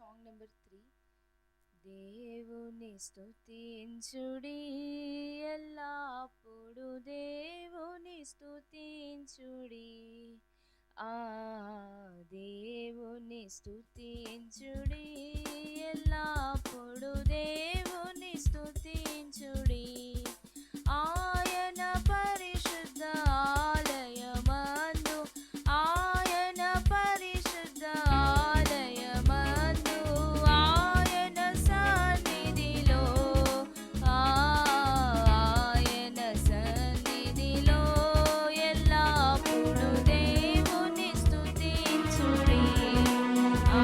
Song number 3. దేవుని స్తుతించుడి, ఎల్లప్పుడు దేవుని స్తుతించుడి. ఆ దేవుని స్తుతించుడి, ఎల్లప్పుడు దేవుని స్తుతించుడి. ఆయన పరిశుద్ధ ఆలయమందు, ఆయన పరిశుద్ధ ఆలయమందు, ఆయన సన్నిధిలో, ఆయన సన్నిధిలో ఎల్లప్పుడు దేవుని స్తుతించుడి. ఆ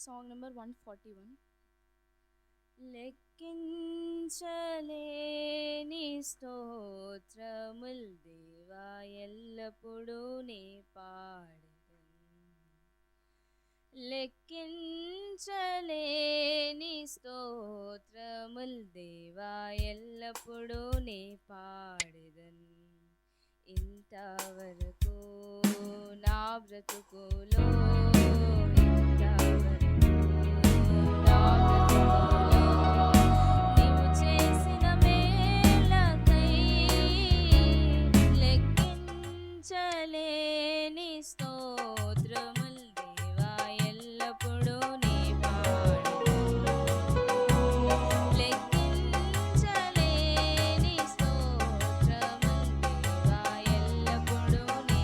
Song number 141. లెక్కించలేని స్తోత్రముల్ దేవా ఎల్లప్పుడూ నే పాడెదన్. లెక్కించలేని స్తోత్రముల్ దేవా ఎల్లప్పుడూ నే పాడెదన్. ఇంతవరకు నా బ్రతుకులో నీవు చేసిన మేలకై లెక్కించలేని స్తోత్రముల్ దేవా ఎల్లప్పుడూ నీ పాడెదన్. లెక్కించలేని స్తోత్రముల్ దేవా ఎల్లప్పుడూ నీ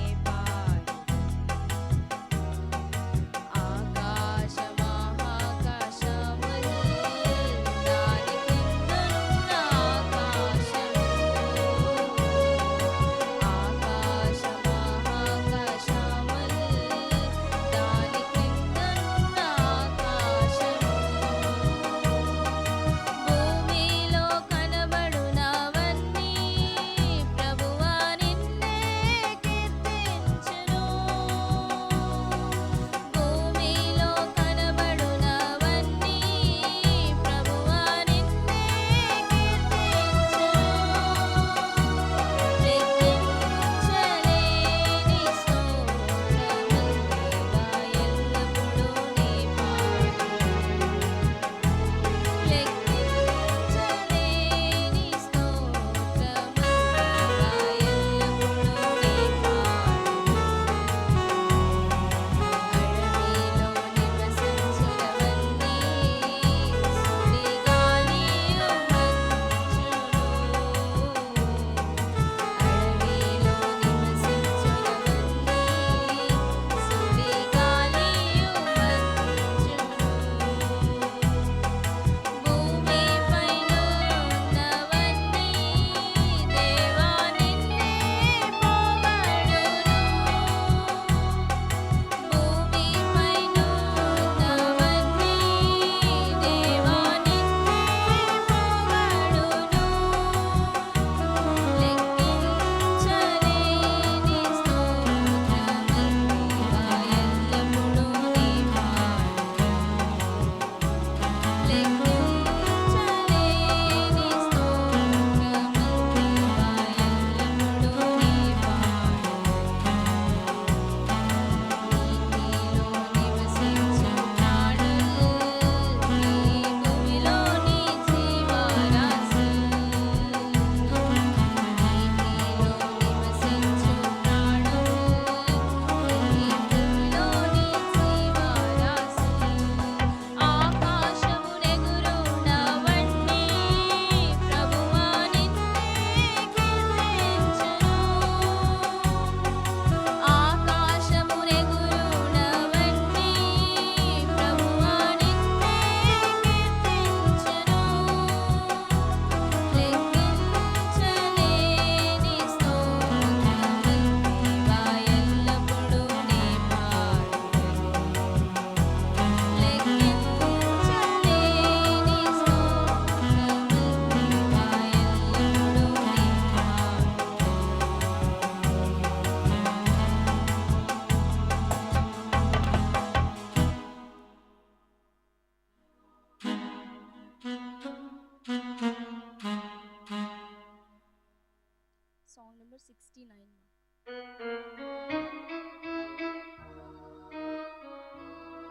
Song number 69.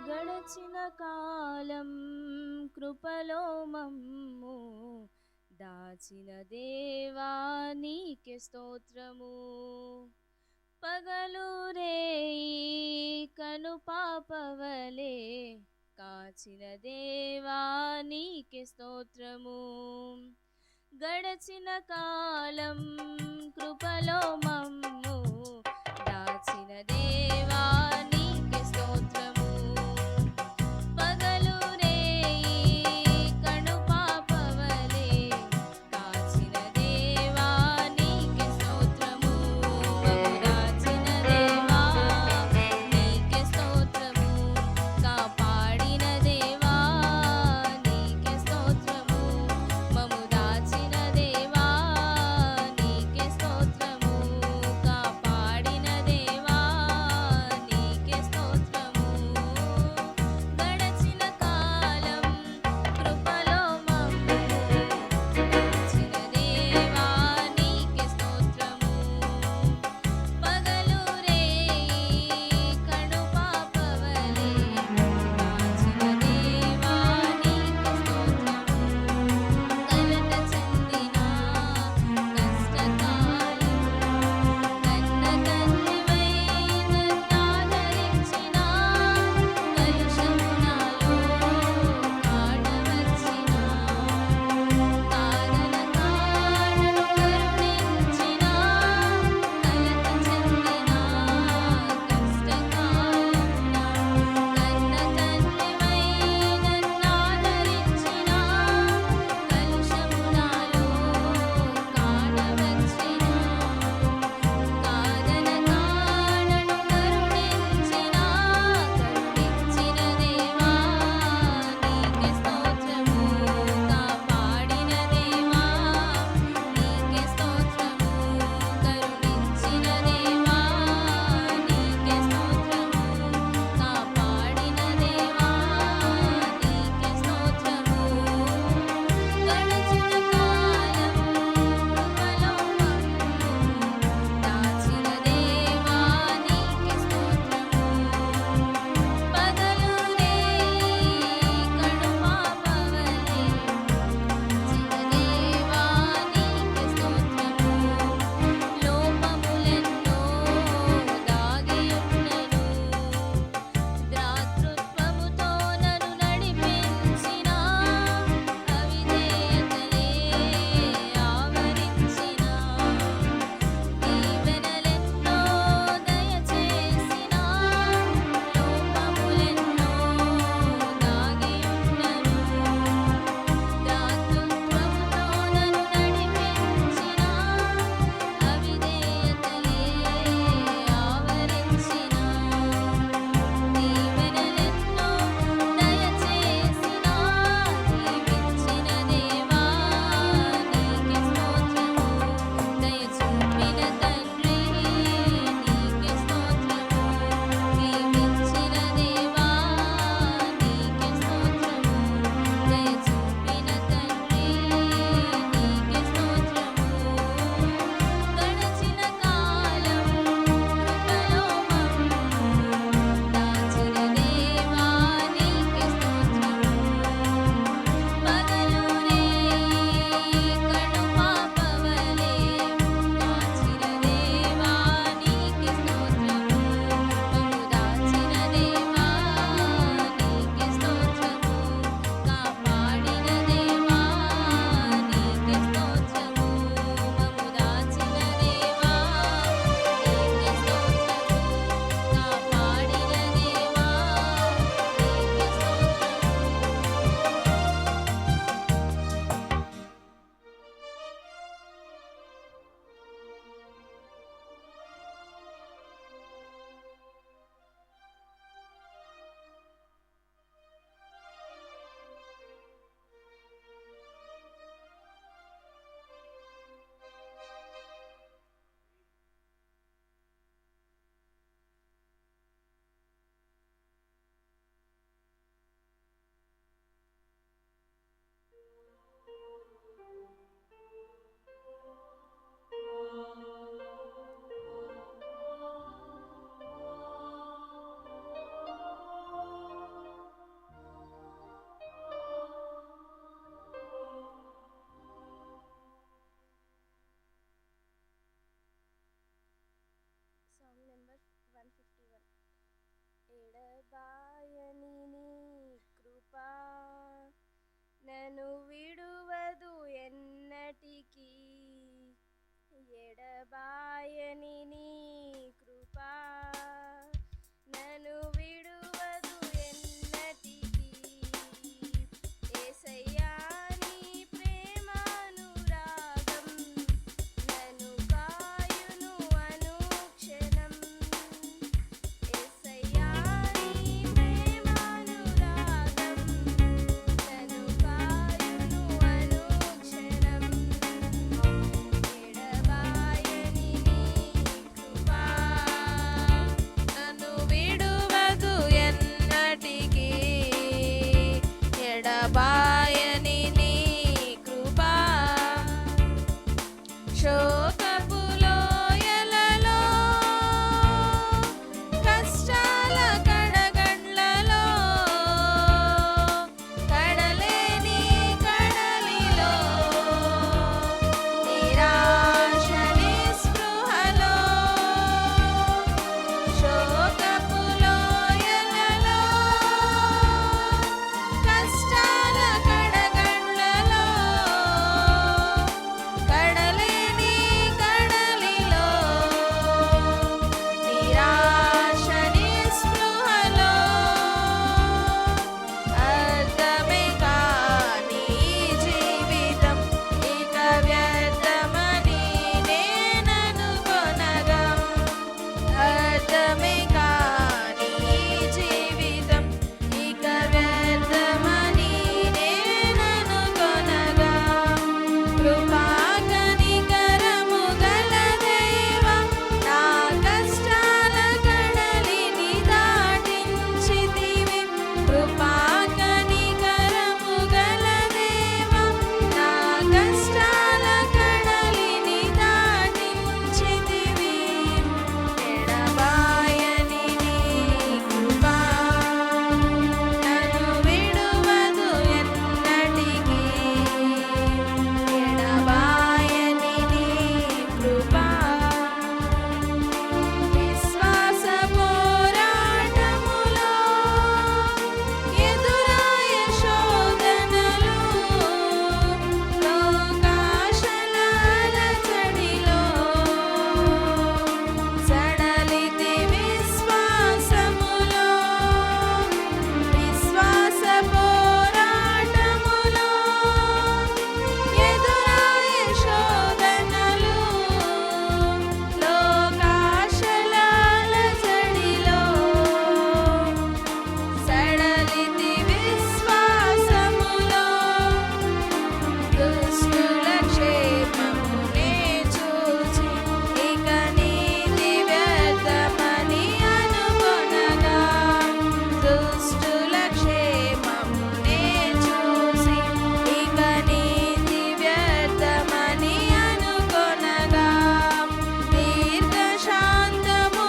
గడచిన కాలం కృపలో మమ్ము దాచిన దేవా నీకే స్తోత్రము. పగలు రేయి కను పాపవలే కాచిన దేవా నీకే స్తోత్రము. గడచిన కాలం కృపలో మమ్ము దాచిన దేవా నీకే స్తోత్రము. పగలు రేయి కను పాపవలే కాచిన దేవా నీకే స్తోత్రము. బహుదాచిన దేవా నీకే స్తోత్రము. కాపాడిన నన్ను విడువదు ఎన్నటికీ, ఎడబాయని నీ కృపా నన్ను విడువదు ఎన్నటికీ. యేసయ్యా నీ ప్రేమానురాగం నన్ను కాయును అనుక్షణం. యేసయ్యా నీ ప్రేమానురాగం నన్ను కాయును అనుక్షణం. ఎడబాయని నీ కృపా నన్ను విడువదు ఎన్నటికీ, ఎడబాయని నీ కృపా. శోకపు లోయలలో, కష్టాల కడగండ్లలో, కడలేని కడలిలో, నిరాశ నిస్పృహలో, శోకపు లోయలలో, కష్టాల కడగండ్లలో, కడలేని కడలిలో, నిరాశ నిస్పృహలో, అర్థమే కాని జీవితం ఇక వ్యర్థమని నేననుకొనగా, అర్థమే కాని జీవితం ఇక వ్యర్థమని నేననుకొనగా, కృపా కనికరము గల దేవా నా కష్టాల కడలిని దాటించితివి. కృపా కనికరము గల దేవా నా కష్టాల కడలిని దాటించితివి. ఎడబాయని నీ కృపా నన్ను విడువదు ఎన్నటికీ, ఎడబాయని నీ కృపా. విశ్వాస పోరాటములో ఎదురాయ శోధనలు, లోకాశల అలజడిలో సడలితి విశ్వాసములో. విశ్వాస పోరాటములో ఎదురాయ శోధనలు, లోకాశల అలజడిలో సడలితి విశ్వాసములో. దుష్టుల క్షేమమునే చూచి ఇక నీతి వ్యర్థమని అనుకొనగా, దుష్టుల క్షేమమునే చూసి ఇక నీతి వ్యర్థమని అనుకొనగా, దీర్ఘశాంతము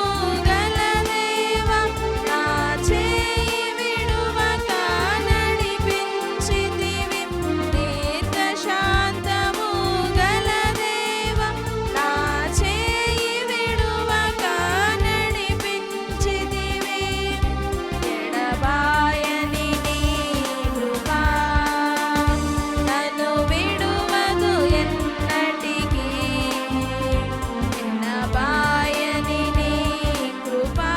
గల దేవా నా చేయి విడువక నడిపించితివి. దీర్ఘశాంతము గల దేవా నా చేయి విడువక నడిపించితివి. ఎడబాయని నీ కృపా నన్ను విడువదు ఎన్నటికీ, ఎడబాయని నీ కృపా.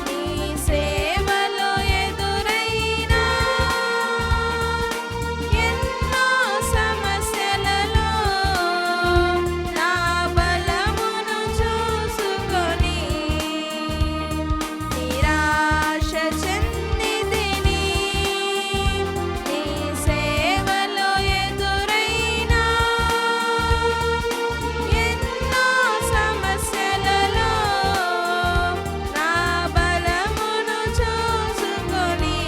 నీ సేవలో ఎదురైన ఎన్నో సమస్యలలో నా బలమును చూసుకొని నిరాశ చెందితిని. నీ సేవలో ఎదురైన ఎన్నో సమస్యలలో నా బలమును చూసుకొని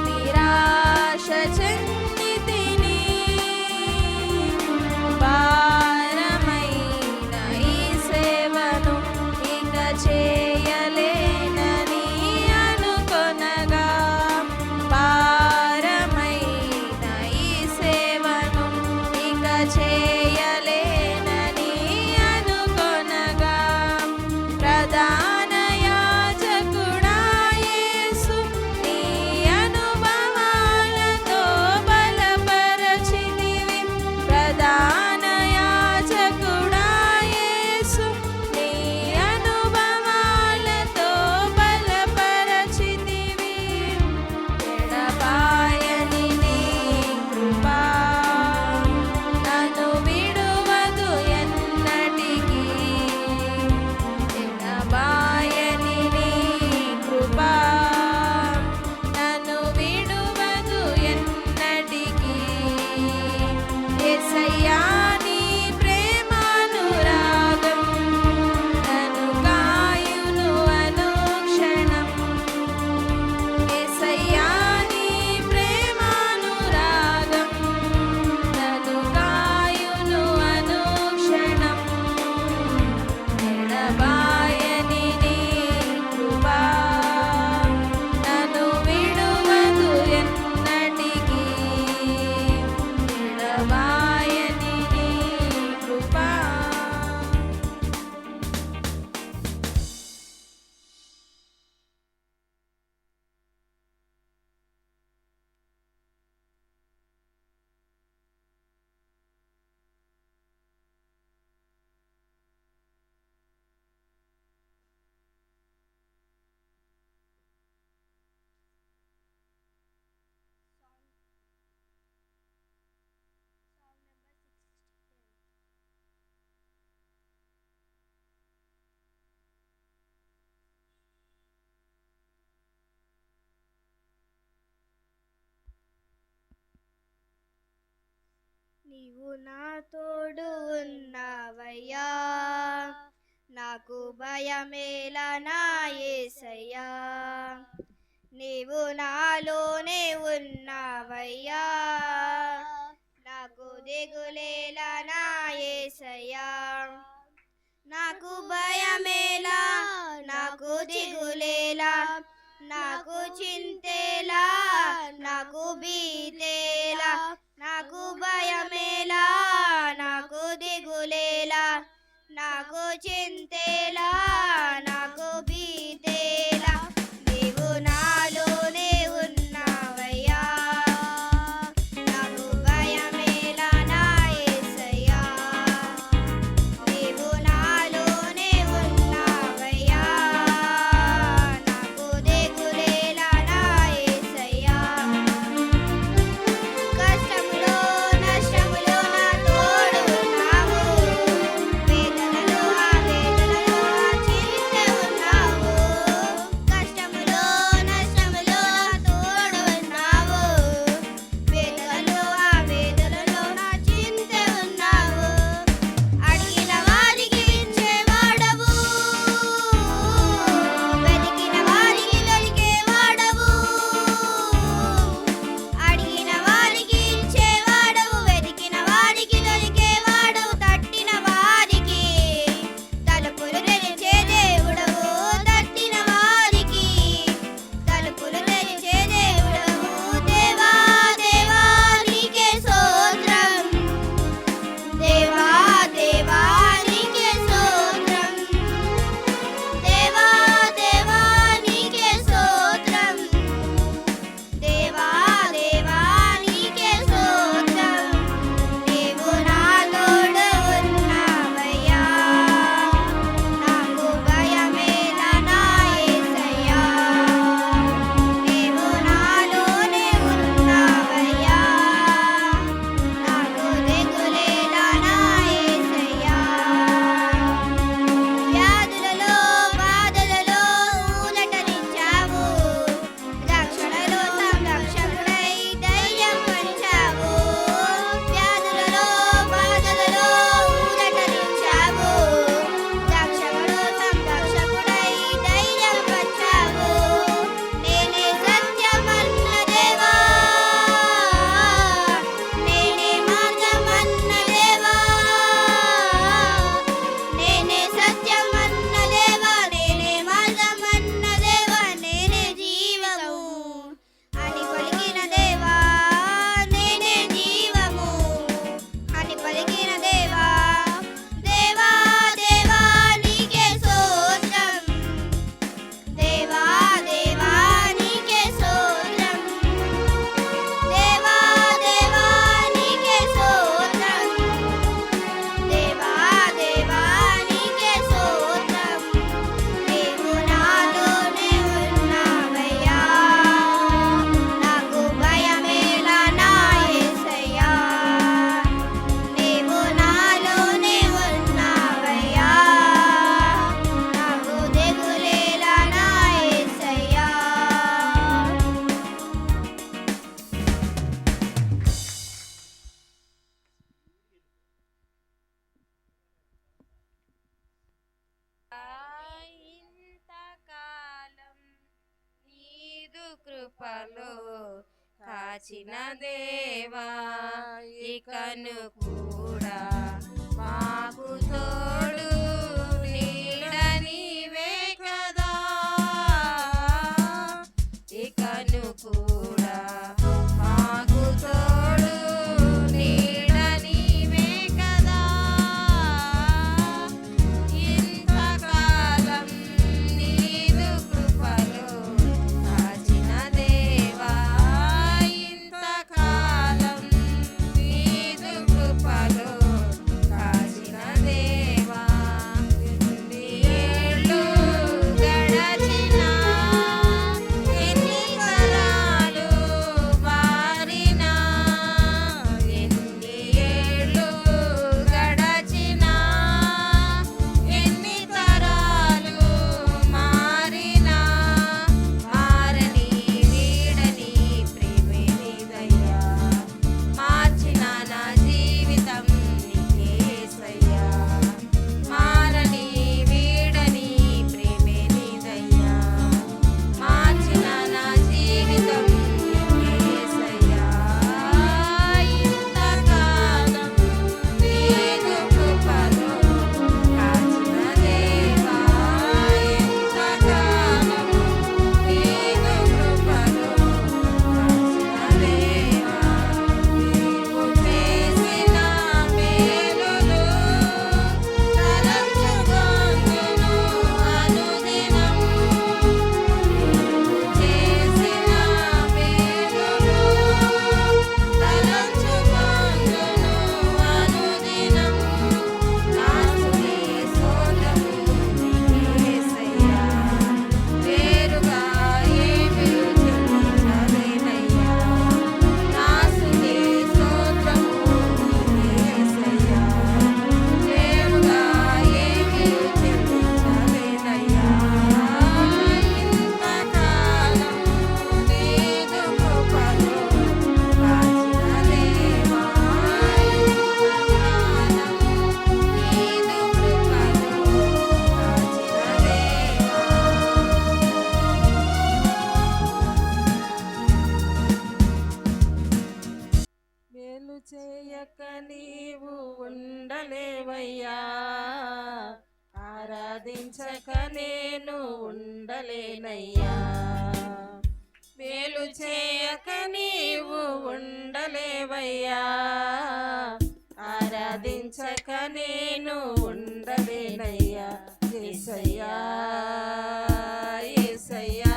నిరాశ చెందితిని. భారమైన ఈ సేవను ఇక చేయలేనని అనుకొనగా, భారమైన ఈ సేవను ఇక చేయలేనని అనుకొనగా, ప్రధాన యాజకుడా యేసు నీ నీవు నా తోడు ఉన్నావయ్యా, నాకు భయమేలా నా యేసయ్యా. నీవు నాలోనే ఉన్నావయ్యా, నాకు దిగులేలా నా యేసయ్యా. నాకు భయమేలా, నాకు దిగులేలా, నాకు చింతేలా, నాకు భీతేలా. నాకు భయమేలా, నాకు దిగులేలా, నాకు చింతేలా, నాకు భీతేలా. నీవు నాలోనే ఉన్నావయ్యా, నాకు భయమేలా నా యేసయ్యా. నీవు నాలోనే ఉన్నావయ్యా, నాకు దిగులేలా నా యేసయ్యా. కష్టములో నష్టములో నా తోడు ఉన్నావు, వేదనలో ఆ వేదనలో నా చింతే ఉన్నావు. కష్టములో నష్టములో నా తోడు ఉన్నావు, వేదనలో ఆ వేదనలో నా చింతే ఉన్నావు. అడిగిన వారికి ఇచ్చేవాడవు, వెతికిన వారికి దొరికేవాడవు. అడిగిన వారికి ఇచ్చేవాడవు, వెతికిన వారికి దొరికేవాడవు. తట్టిన వారికి తలుపులు తెరిచే దేవుడవు, తట్టిన వారికి తలుపులు తెరిచే దేవుడవు. దేవా దేవా నీకే స్తోత్రం, దేవా దేవా నీకే స్తోత్రం, దేవా దేవా నీకే స్తోత్రం, దేవా దేవా నీకే స్తోత్రం. నీవు నా తోడు ఉన్నావయ్యా, నాకు భయమేలా నా యేసయ్యా. నీవు నాలోనే ఉన్నావయ్యా, నాకు దిగులేలా నా యేసయ్యా. వ్యాధులలో బాధలలో ఊరటనిచ్చావు, రక్షణలో సంరక్షకుడై ధైర్యం పంచావు. వ్యాధులలో బాధలలో ఊరటనిచ్చావు, రక్షణలో సంరక్షకుడై ధైర్యం పంచావు. నేనే సత్యమన్న దేవా, నేనే మార్గమన్న దేవా, నేనే సత్యమన్న దేవా, నేనే మార్గమన్న దేవా, నేనే జీవము అని పలికిన దేవా, నేనే జీవము అని పలికిన దేవా. దేవా దేవా నీకే స్తోత్రం, దేవా దేవా నీకే స్తోత్రం, దేవా దేవా నీకే స్తోత్రం, దేవా దేవా నీకే స్తోత్రం. నీవు నాతోనే ఉన్నావయ్యా, నాకు భయమేలా నా యేసయ్యా. నీవు నాలోనే ఉన్నావయ్యా, నాకు దిగులేలా నా యేసయ్యా. ఇంతకాలం నీదు కృపలో కాచిన దేవా, ఇకను కూడా మాకు తోడు నీడ నీవే కదా. ఇకను కూడా మాకు తోడు నీడ నీవే కదా. ఇంతకాలం నీదు కృపలో కాచిన దేవా, ఇంతకాలం నీదు కృపలో ఉండలేవయ్యా, ఆరాధించక నేను ఉండలేనయ్యా. మేలు చేయక నీవు ఉండలేవయ్యా, ఆరాధించక నేను ఉండలేనయ్యా. యేసయ్యా యేసయ్యా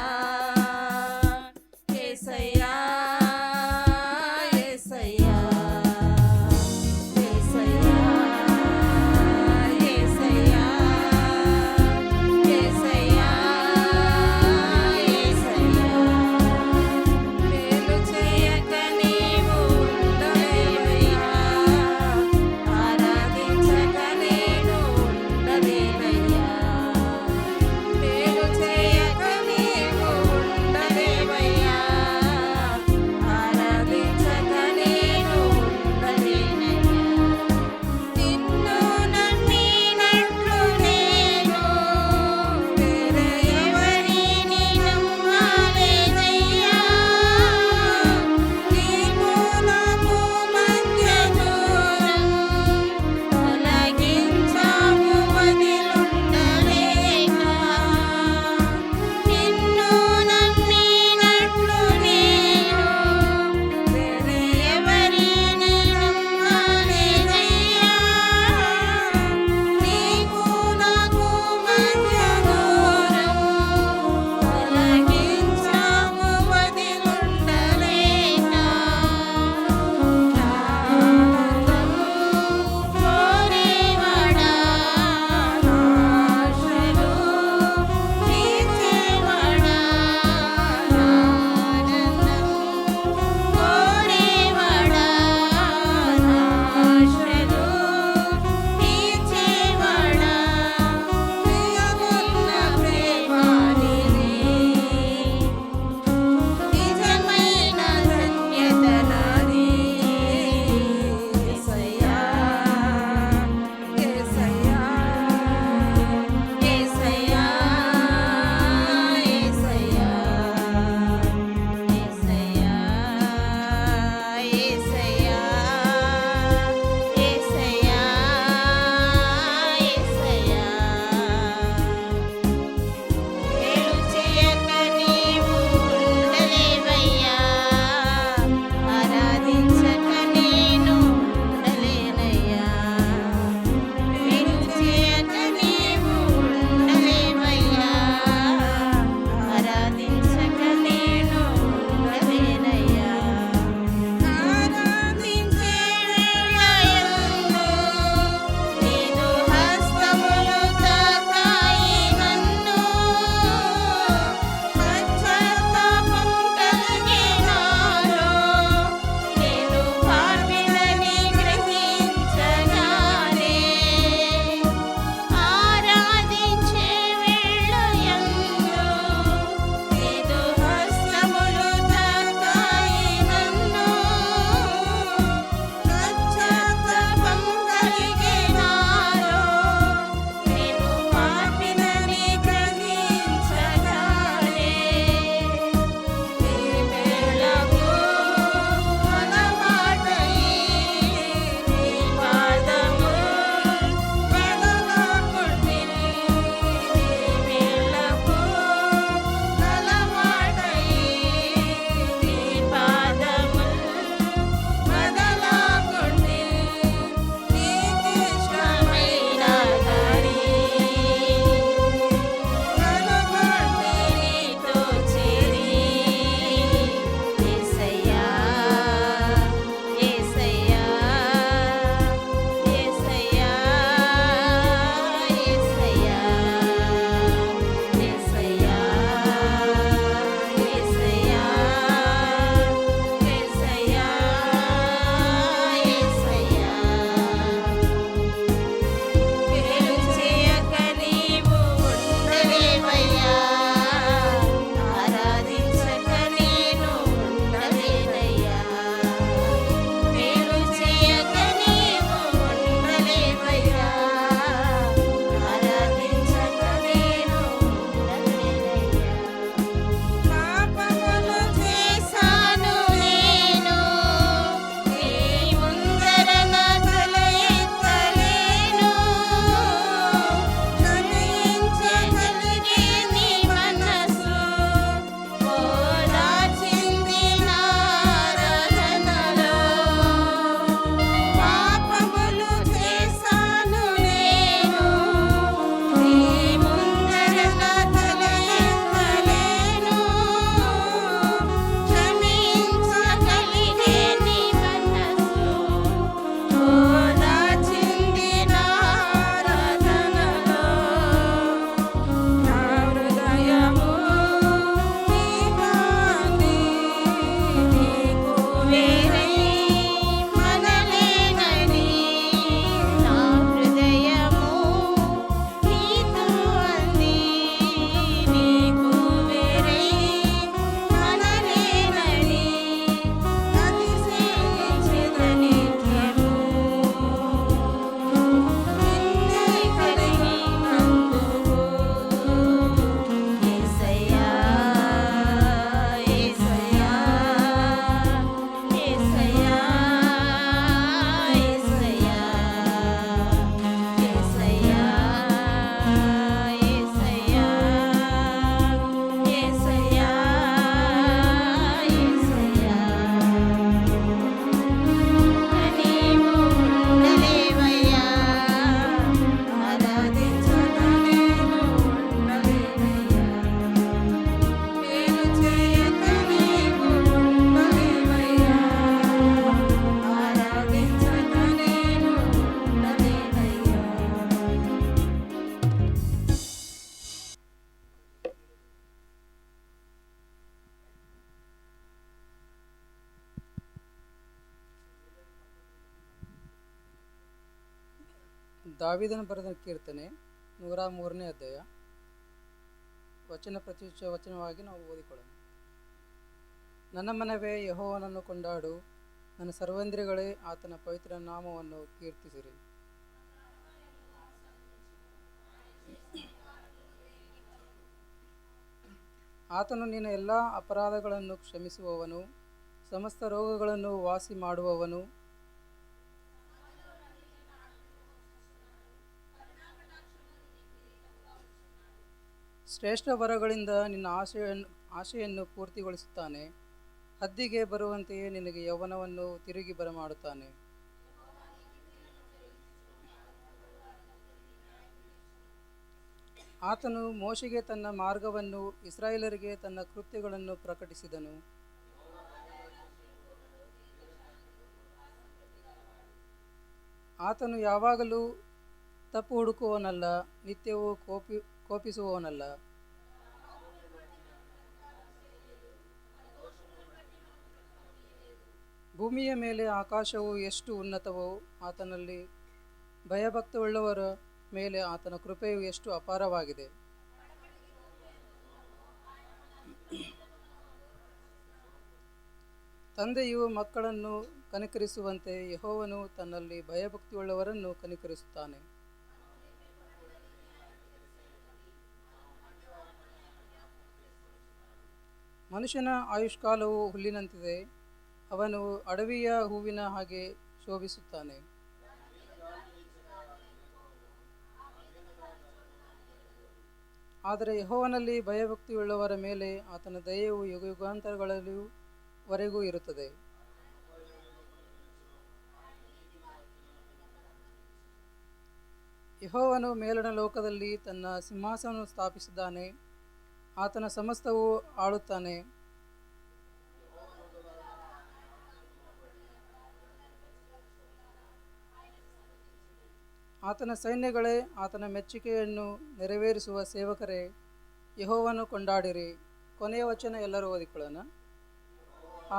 యేసయ్యా యేసయ్యా యేసయ్యా యేసయ్యా యేసయ్యా యేసయ్యా. మేలు చేయక నీవు ఉండలేవయ్యా, ఆరాధించక నేను ఉండలేనయ్యా. మేలు ದಾವೀದನ ಬರೆದ ಕೀರ್ತನೆ 103ನೇ ಅಧ್ಯಾಯ ವಚನವಾಗಿ ನಾವು ಓದಿಕೊಳ್ಳೋಣ. ನನ್ನ ಮನವೇ ಯೆಹೋವನನ್ನು ಕೊಂಡಾಡು, ನನ್ನ ಸರ್ವೇಂದ್ರಿಯಗಳೇ ಆತನ ಪವಿತ್ರ ನಾಮವನ್ನು ಕೀರ್ತಿಸಿರಿ. ಆತನು ನಿನ್ನ ಎಲ್ಲ ಅಪರಾಧಗಳನ್ನು ಕ್ಷಮಿಸುವವನು, ಸಮಸ್ತ ರೋಗಗಳನ್ನು ವಾಸಿ ಮಾಡುವವನು. ಶ್ರೇಷ್ಠ ವರಗಳಿಂದ ನಿನ್ನ ಆಶೆಯನ್ನು ಪೂರ್ತಿಗೊಳಿಸುತ್ತಾನೆ. ಹದ್ದಿಗೆ ಬರುವಂತೆಯೇ ನಿನಗೆ ಯೌವನವನ್ನು ತಿರುಗಿ ಬರಮಾಡುತ್ತಾನೆ. ಆತನು ಮೋಶೆಗೆ ತನ್ನ ಮಾರ್ಗವನ್ನು, ಇಸ್ರಾಯೇಲರಿಗೆ ತನ್ನ ಕೃತ್ಯಗಳನ್ನು ಪ್ರಕಟಿಸಿದನು. ಆತನು ಯಾವಾಗಲೂ ತಪ್ಪು ಹುಡುಕುವವನಲ್ಲ, ನಿತ್ಯವೂ ಕೋಪಿಸುವವನಲ್ಲ. ಭೂಮಿಯ ಮೇಲೆ ಆಕಾಶವು ಎಷ್ಟು ಉನ್ನತವೋ, ಆತನಲ್ಲಿ ಭಯಭಕ್ತವುಳ್ಳವರ ಮೇಲೆ ಆತನ ಕೃಪೆಯು ಎಷ್ಟು ಅಪಾರವಾಗಿದೆ. ತಂದೆಯು ಮಕ್ಕಳನ್ನು ಕನಿಕರಿಸುವಂತೆ ಯೆಹೋವನು ತನ್ನಲ್ಲಿ ಭಯಭಕ್ತಿಯುಳ್ಳವರನ್ನು ಕನಿಕರಿಸುತ್ತಾನೆ. ಮನುಷ್ಯನ ಆಯುಷ್ಕಾಲವು ಹುಲ್ಲಿನಂತಿದೆ, ಅವನು ಅಡವಿಯ ಹೂವಿನ ಹಾಗೆ ಶೋಭಿಸುತ್ತಾನೆ. ಆದರೆ ಯೆಹೋವನಲ್ಲಿ ಭಯಭಕ್ತಿಯುಳ್ಳವರ ಮೇಲೆ ಆತನ ದಯೆಯು ಯುಗಾಂತರಗಳವರೆಗೂ ಇರುತ್ತದೆ. ಯೆಹೋವನು ಮೇಲಣ ಲೋಕದಲ್ಲಿ ತನ್ನ ಸಿಂಹಾಸನವನ್ನು ಸ್ಥಾಪಿಸಿದ್ದಾನೆ, ಆತನ ಸಮಸ್ತವೂ ಆಳುತ್ತಾನೆ. ಆತನ ಸೈನ್ಯಗಳೇ, ಆತನ ಮೆಚ್ಚುಗೆಯನ್ನು ನೆರವೇರಿಸುವ ಸೇವಕರೇ, ಯೆಹೋವನು ಕೊಂಡಾಡಿರಿ. ಕೊನೆಯ ವಚನ ಎಲ್ಲರೂ ಓದಿಕೊಳ್ಳೋಣ.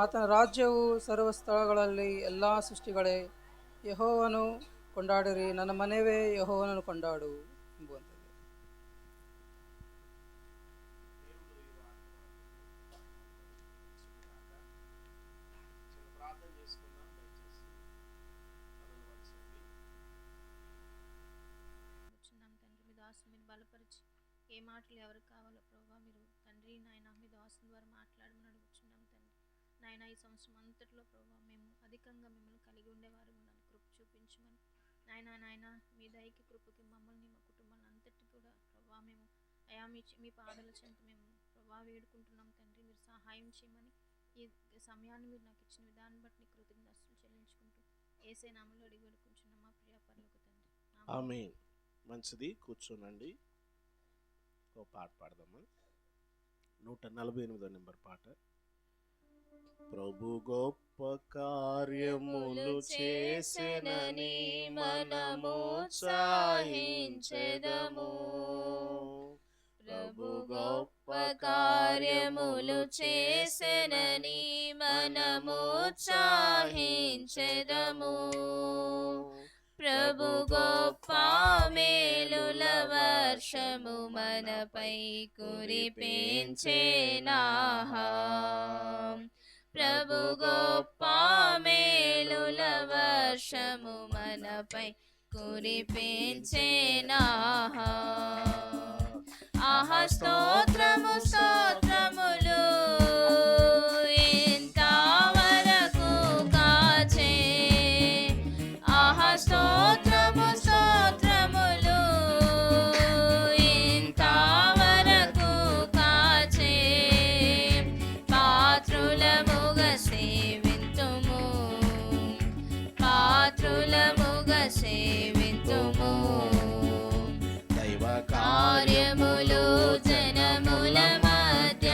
ಆತನ ರಾಜ್ಯವು ಸರ್ವ ಸ್ಥಳಗಳಲ್ಲಿ, ಎಲ್ಲ ಸೃಷ್ಟಿಗಳೇ ಯೆಹೋವನು ಕೊಂಡಾಡಿರಿ. ನನ್ನ ಮನೆಯವೇ ಯೆಹೋವನನ್ನು ಕೊಂಡಾಡು ಎಂಬುವಂಥದ್ದು. మీరు బలపరిచి ఏ మాటలు ఎవరికి కావాలో ప్రభావ మీరు తండ్రి నాయన మీ దాసుని ద్వారా మాట్లాడమని అడుగుచున్నాం తండ్రి. నాయన ఈ సంవత్సరం అంతట్లో ప్రభావ మేము అధికంగా మిమ్మల్ని కలిగి ఉండేవారు ఉండాలి, కృప చూపించమని నాయన మీ దయకి కృపకి మమ్మల్ని మా కుటుంబాన్ని అంతటి కూడా ప్రభావ మేము అయా మీ పాదల చెంత మేము ప్రభావ వేడుకుంటున్నాం తండ్రి. మీరు సహాయం చేయమని ఈ సమయాన్ని మీరు నాకు ఇచ్చిన విధానం బట్టి కృతజ్ఞతలు చెల్లించుకుంటూ యేసే నామములో అడిగి వేడుకుంటున్నాం మా ప్రియ పరలోక తండ్రి. ఆమేన్. మంచిది, కూర్చోనండి. ఓ పాట పాడదామా? 148వ నెంబర్ పాట. ప్రభు గొప్ప కార్యములు చేసెనని మనము ఉత్సాహించెదము. ప్రభు గొప్ప కార్యములు చేసెనని మనము ఉత్సాహించెదము. ప్రభు గొప్ప మేలుల వర్షము మనపై కురిపించెనాహా. ప్రభు గొప్ప మేలుల వర్షము మనపై కురిపించెనాహా. ఆహా స్తోత్రము స్తోత్రములు ఇంతవరకు కాచే. ఆహా స్తోత్రము స్తోత్రములు ఇంతవరకు కాచే. పాత్రులముగా సేవింతుము, పాత్రులముగా సేవింతుము. దైవ కార్యములు జనముల మధ్య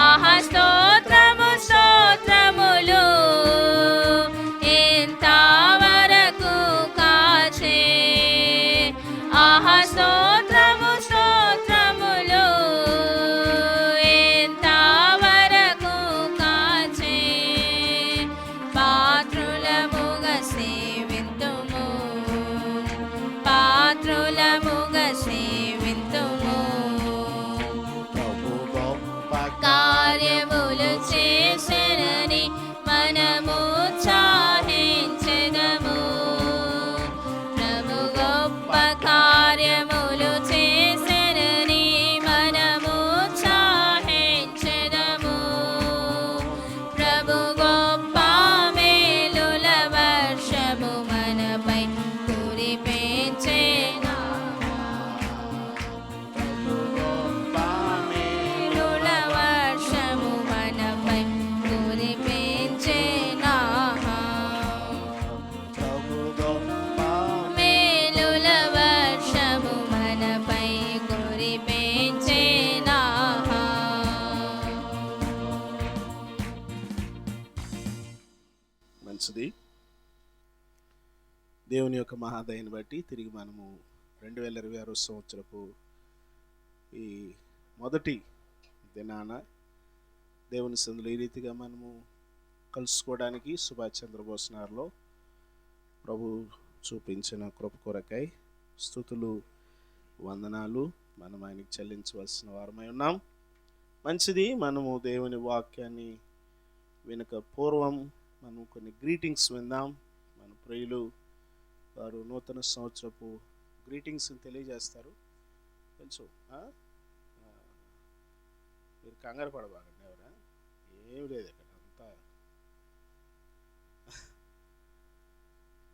ఆహా స్తోత్రము స్తోత్రములు ఇంతవరకు కాచే ఆహా స్తోత్రము స్తోత్రములు ఇంతవరకు కాచే పాత్రులముగా సేవింతుము పాత్రులముగా సేవింతుము ప్రభు గొప్ప కార్యములు చేసెనని మనము ఉత్సాహించెదము ప్రభు గొప్ప కార్యములు చేసెనని మనము ఉత్సాహించెదము ప్రభు గొప్ప మేలుల వర్షము మనపై కురిపించెను గొప్ప మేలుల వర్షము మనపై కురిపించెను ప్రభు గొప్ప మేలుల వర్షము మనపై కురిపించెను మంచిది. దేవుని యొక్క మహాదయని బట్టి తిరిగి మనము 2026 సంవత్సరపు ఈ మొదటి దినాన దేవుని సందులో ఈ రీతిగా మనము కలుసుకోవడానికి సుభాష్ చంద్రబోస్ నగర్లో ప్రభు చూపించిన కృప కొరకై స్తుతులు వందనాలు మనం ఆయనకి చెల్లించవలసిన వారమై ఉన్నాం. మంచిది. మనము దేవుని వాక్యాన్ని వెనుక పూర్వం మనం కొన్ని గ్రీటింగ్స్ విందాం. మన ప్రియులు వారు నూతన సంవత్సరపు గ్రీటింగ్స్ తెలియజేస్తారు. తెలుసు మీరు కంగారు పడబాకండి. ఎవరా ఏమి లేదు ఇక్కడ అంతా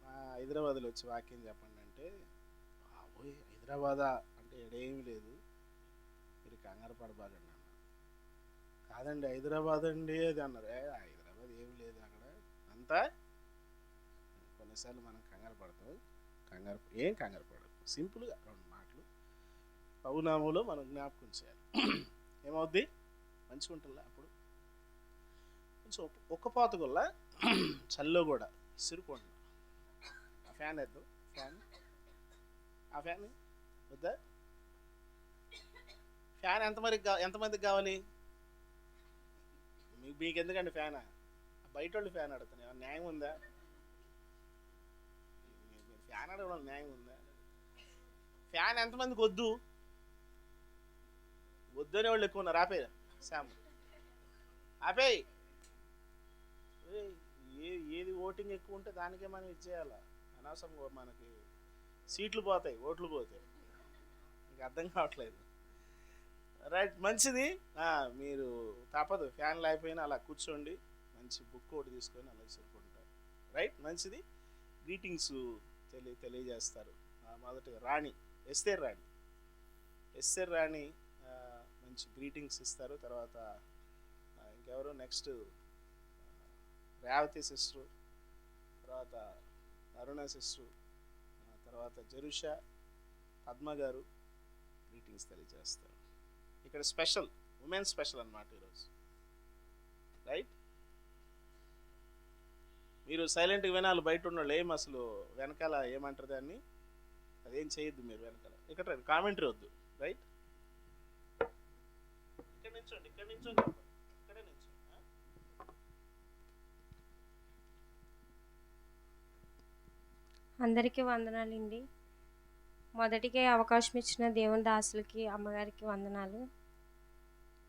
మా హైదరాబాద్లో వచ్చి వాక్యం చెప్పండి అంటే బాబోయ్ హైదరాబాదా అంటే ఎడేమి లేదు మీరు కంగారు పడబాకండి అన్న. కాదండి హైదరాబాద్ అండి అది అన్నారు. హైదరాబాద్ ఏమి లేదు అక్కడ అంతా. కొన్నిసార్లు మనం కంగారు పడతాం. ఏం కంగారు పడదు. సింపుల్గా 2 మాటలు పౌనాములో మనం జ్ఞాపకం చేయాలి. ఏమవుద్ది? మంచిగా ఉంటుందా అప్పుడు? కొంచెం ఒక్క పాతగుల్లా చల్లో కూడా ఇసురుకోండి. ఆ ఫ్యాన్ వేద్దాం. ఆ ఫ్యాన్ వద్దా? ఫ్యాన్ ఎంతమందికి కావాలి? మీకు ఎందుకండి ఫ్యానా? బయట వాళ్ళు ఫ్యాన్ అడుగుతున్నాయి. న్యాయం ఉందా? ఫ్యాన్ అడగడం న్యాయం ఉందా? ఫ్యాన్ ఎంతమందికి వద్దు అనే వాళ్ళు ఎక్కువ ఉన్నారు. ఆపే శామ్ ఆపేయి. ఏది ఓటింగ్ ఎక్కువ ఉంటే దానికే మనం ఇచ్చేయాలా. అనవసరం మనకి సీట్లు పోతాయి, ఓట్లు పోతాయి. మీకు అర్థం కావట్లేదు. రైట్, మంచిది. మీరు తప్పదు, ఫ్యాన్ లేకపోయినా అలా కూర్చోండి. మంచి బుక్ ఒకటి తీసుకొని అలా చదువుకుంటారు. రైట్, మంచిది. గ్రీటింగ్స్ తెలియజేస్తారు. మొదటిగా రాణి ఎస్తేర్ రాణి మంచి గ్రీటింగ్స్ ఇస్తారు. తర్వాత ఇంకెవరు నెక్స్ట్ రేవతి సిస్టర్, తర్వాత అరుణ సిస్టర్, తర్వాత జరుషా, పద్మ గారు గ్రీటింగ్స్ తెలియజేస్తారు. ఇక్కడ స్పెషల్ ఉమెన్ స్పెషల్ అన్నమాట ఈరోజు. రైట్, మీరు సైలెంట్గా వినాలి. బయట ఉన్న ఏం అసలు వెనకాల ఏమంటారు దాన్ని, అదేం చేయొద్దు మీరు వెనకాల. ఇక్కడ కామెంటరీ వద్దు. రైట్, ఇక్కడ నిల్చోండి. ఇక్కడే నిల్చోండి. అందరికీ వందనాలండి. మొదటికే అవకాశం ఇచ్చిన దేవుని దాసులకి, అమ్మగారికి వందనాలు.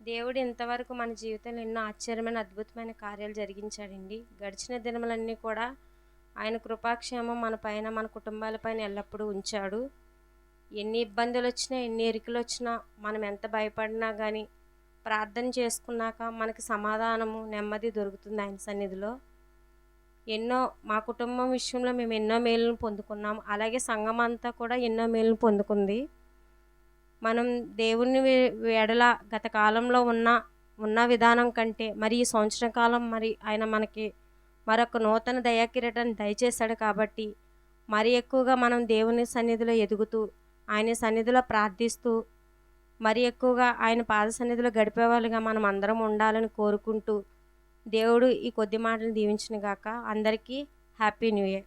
దేవుడు ఇంతవరకు మన జీవితంలో ఎన్నో ఆశ్చర్యమైన అద్భుతమైన కార్యాలు జరిగించాడండి. గడిచిన దినములన్నీ కూడా ఆయన కృపాక్షేమం మన పైన, మన కుటుంబాలపైన ఎల్లప్పుడూ ఉంచాడు. ఎన్ని ఇబ్బందులు వచ్చినా, ఎన్ని ఎరికలు వచ్చినా, మనం ఎంత భయపడినా కానీ ప్రార్థన చేసుకున్నాక మనకి సమాధానము, నెమ్మది దొరుకుతుంది ఆయన సన్నిధిలో. మా కుటుంబం విషయంలో మేము ఎన్నో మేలును పొందుకున్నాం. అలాగే సంఘం అంతా కూడా ఎన్నో మేలును పొందుకుంది. మనం దేవుని ఎడల గత కాలంలో ఉన్న విధానం కంటే మరి ఈ సంవత్సరం కాలం మరి ఆయన మనకి మరొక నూతన దయాకిరీటాన్ని దయచేశాడు. కాబట్టి మరి ఎక్కువగా మనం దేవుని సన్నిధిలో ఎదుగుతూ, ఆయన సన్నిధిలో ప్రార్థిస్తూ, మరి ఎక్కువగా ఆయన పాద సన్నిధిలో గడిపే వాళ్ళుగా మనం అందరం ఉండాలని కోరుకుంటూ దేవుడు ఈ కొద్ది మాటలు దీవించిన గాక. అందరికీ హ్యాపీ న్యూ ఇయర్.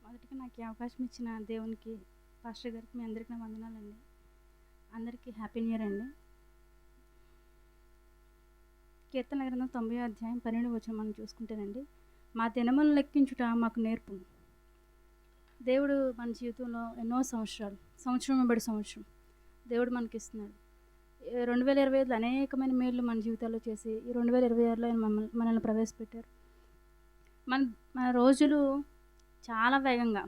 మొదటిగా నాకు ఈ అవకాశం ఇచ్చిన దేవునికి, పాస్టర్ గారికి, మీ అందరికీ నా వందనాలండి. అందరికీ హ్యాపీ న్యూ ఇయర్ అండి. కీర్తన గ్రంథం 90వ అధ్యాయం 12వ వచనం మనం చూసుకుంటేనండి, మా దినములను లెక్కించుట మాకు నేర్పు. దేవుడు మన జీవితంలో ఎన్నో సంవత్సరం బడి సంవత్సరం దేవుడు మనకి ఇస్తున్నాడు. 2025లో అనేకమైన మేళ్ళు మన జీవితాల్లో చేసి ఈ 2026లో ఆయన మనల్ని ప్రవేశపెట్టారు. మన రోజులు చాలా వేగంగా,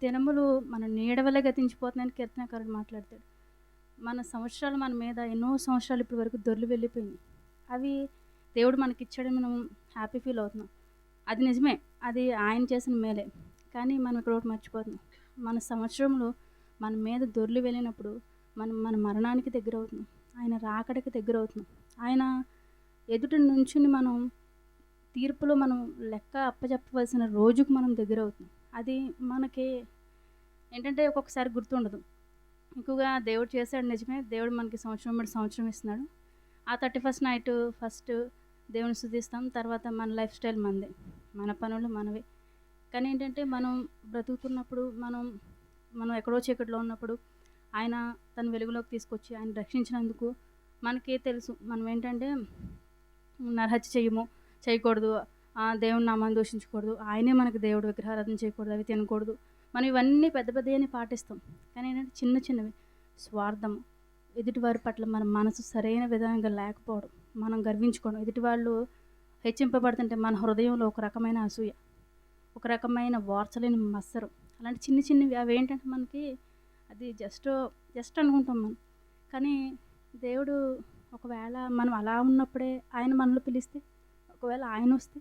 దినములు మన నీడ వల్ల గతించిపోతున్నాయని కీర్తనకారుడు మాట్లాడతాడు. మన సంవత్సరాలు మన మీద ఎన్నో సంవత్సరాలు ఇప్పటి వరకు దొర్లు వెళ్ళిపోయినాయి. అవి దేవుడు మనకి ఇచ్చాడని మనం హ్యాపీ ఫీల్ అవుతున్నాం. అది నిజమే, అది ఆయన చేసిన మేలే. కానీ మనం ఇక్కడ ఒకటి మర్చిపోతున్నాం. మన సంవత్సరంలో మన మీద దొర్లు వెళ్ళినప్పుడు మనం మన మరణానికి దగ్గర అవుతున్నాం, ఆయన రాకడికి దగ్గర అవుతున్నాం. ఆయన ఎదుటి నుంచుని మనం తీర్పులో మనం లెక్క అప్పచెప్పవలసిన రోజుకు మనం దగ్గర అవుతున్నాం. అది మనకి ఏంటంటే ఒక్కొక్కసారి గుర్తుండదు. ఎక్కువగా దేవుడు చేశాడు నిజమే, దేవుడు మనకి సంవత్సరం ఇస్తున్నాడు. ఆ 31st నైట్ ఫస్ట్ దేవుని స్తుతిస్తాం, తర్వాత మన లైఫ్ స్టైల్ మనదే, మన పనులు మనవే. కానీ ఏంటంటే మనం బ్రతుకుతున్నప్పుడు మనం ఎక్కడో చీకట్లో ఉన్నప్పుడు ఆయన తన వెలుగులోకి తీసుకొచ్చి ఆయన రక్షించినందుకు మనకే తెలుసు మనం ఏంటంటే నరహత్య చేయకూడదు, దేవుని నామాన్ని దూషించకూడదు, ఆయనే మనకు దేవుడు, విగ్రహారాధన చేయకూడదు, అవి తినకూడదు. మనం ఇవన్నీ పెద్ద పాటిస్తాం. కానీ ఏంటంటే చిన్నవి స్వార్థం, ఎదుటివారి పట్ల మన మనసు సరైన విధంగా లేకపోవడం, మనం గర్వించుకోవడం, ఎదుటి వాళ్ళు హెచ్చింపబడుతుంటే మన హృదయంలో ఒక రకమైన అసూయ, ఒక రకమైన వార్చలేని మత్సరం, అలాంటి చిన్నవి అవి ఏంటంటే మనకి అది జస్ట్ అనుకుంటాం మనం. కానీ దేవుడు ఒకవేళ మనం అలా ఉన్నప్పుడే ఆయన మనలో పిలిస్తే, ఒకవేళ ఆయన వస్తే,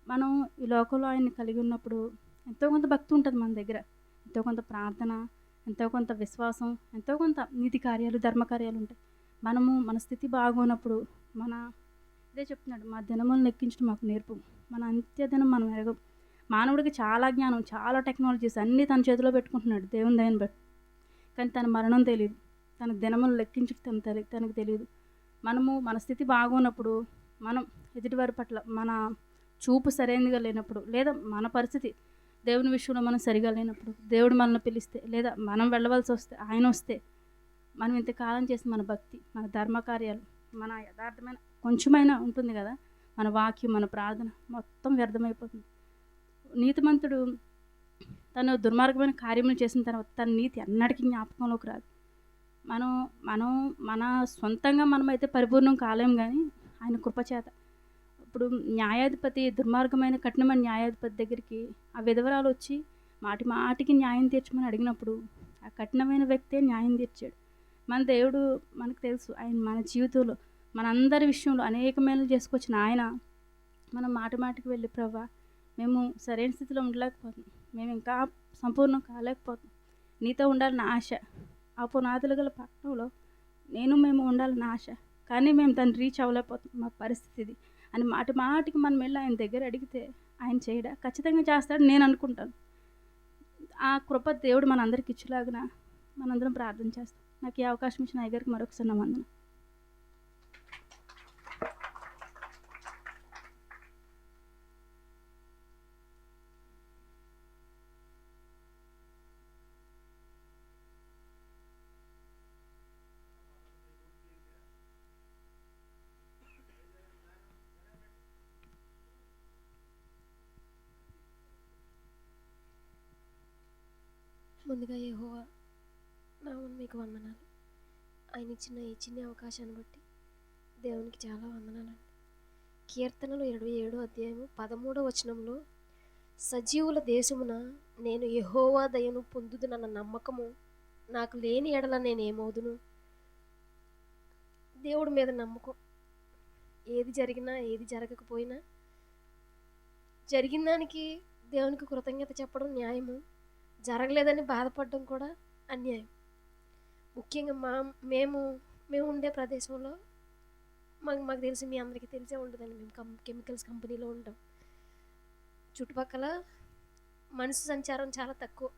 మనం ఈ లోకంలో ఆయన్ని కలిగి ఉన్నప్పుడు ఎంతో కొంత భక్తి ఉంటుంది మన దగ్గర, ఎంతో కొంత ప్రార్థన, ఎంతో కొంత విశ్వాసం, ఎంతో కొంత నీతి కార్యాలు, ధర్మకార్యాలు ఉంటాయి. మన స్థితి బాగోనప్పుడు ఇదే చెప్తున్నాడు, మా దినములను లెక్కించడం మాకు నేర్పు, మన అంత్యదినం మనం ఎరగం. మానవుడికి చాలా జ్ఞానం, చాలా టెక్నాలజీస్ అన్నీ తన చేతిలో పెట్టుకుంటున్నాడు దేవుని దయని బట్టి. కానీ తన మరణం తెలియదు, తన దినములను లెక్కించడం తనకు తెలియదు. మన స్థితి బాగోనప్పుడు, మనం ఎదుటివారి పట్ల మన చూపు సరైనదిగా లేనప్పుడు, లేదా మన పరిస్థితి దేవుని విషయంలో మనం సరిగా లేనప్పుడు, దేవుడు మనల్ని పిలిస్తే, లేదా మనం వెళ్ళవలసి వస్తే, ఆయన వస్తే, మనం ఇంతకాలం చేసిన మన భక్తి, మన ధర్మకార్యాలు, మన యథార్థమైన కొంచెమైనా ఉంటుంది కదా, మన వాక్యం, మన ప్రార్థన మొత్తం వ్యర్థమైపోతుంది. నీతిమంతుడు తను దుర్మార్గమైన కార్యములు చేసిన తర్వాత తన నీతి ఎన్నటికీ జ్ఞాపకంలోకి రాదు. మన సొంతంగా మనమైతే పరిపూర్ణం కాలేం, కానీ ఆయన కృపచేత. ఇప్పుడు న్యాయాధిపతి, దుర్మార్గమైన కఠినమైన న్యాయాధిపతి దగ్గరికి ఆ విధవరాలు వచ్చి మాటికి న్యాయం తీర్చమని అడిగినప్పుడు ఆ కఠినమైన వ్యక్తే న్యాయం తీర్చాడు. మన దేవుడు మనకు తెలుసు, ఆయన మన జీవితంలో మనందరి విషయంలో అనేక మేలు చేసుకొచ్చిన ఆయన, మనం మాటికి వెళ్ళి ప్రభా మేము సరైన స్థితిలో ఉండలేకపోతున్నాం, మేము ఇంకా సంపూర్ణం కాలేకపోతున్నాం, నీతో ఉండాలని ఆశ, ఆ పునాదులు గల పట్టణంలో మేము ఉండాలని ఆశ, కానీ మేము దాన్ని రీచ్ అవ్వలేకపోతున్నాం, మా పరిస్థితి ఇది అని మాటికి మనం వెళ్ళి ఆయన దగ్గర అడిగితే ఆయన చేయడా? ఖచ్చితంగా చేస్తాడు నేను అనుకుంటాను. ఆ కృప దేవుడు మనందరికి ఇచ్చేలాగిన మనందరం ప్రార్థన చేస్తాం. నాకు ఈ అవకాశం ఇచ్చిన అయ్యగారికి మరొకసారి నా వందనం. ముందుగా యెహోవా నామమున మీకు వందనాలు. ఆయన ఇచ్చిన ఈ చిన్న అవకాశాన్ని బట్టి దేవునికి చాలా వందనాలండి. కీర్తనలు 27వ అధ్యాయము 13వ వచనంలో, సజీవుల దేశమున నేను యెహోవా దయను పొందుదునన్న నమ్మకము నాకు లేని ఎడల నేనేమవుదును, దేవుడి మీద నమ్మకం. ఏది జరిగినా ఏది జరగకపోయినా జరిగిన దానికి దేవునికి కృతజ్ఞత చెప్పడం న్యాయము, జరగలేదని బాధపడడం కూడా అన్యాయం. ముఖ్యంగా మేము మేము ఉండే ప్రదేశంలో మాకు తెలిసి మీ అందరికీ తెలిసే ఉంటుందండి. మేము కెమికల్స్ కంపెనీలో ఉంటాం. చుట్టుపక్కల మనిషి సంచారం చాలా తక్కువ.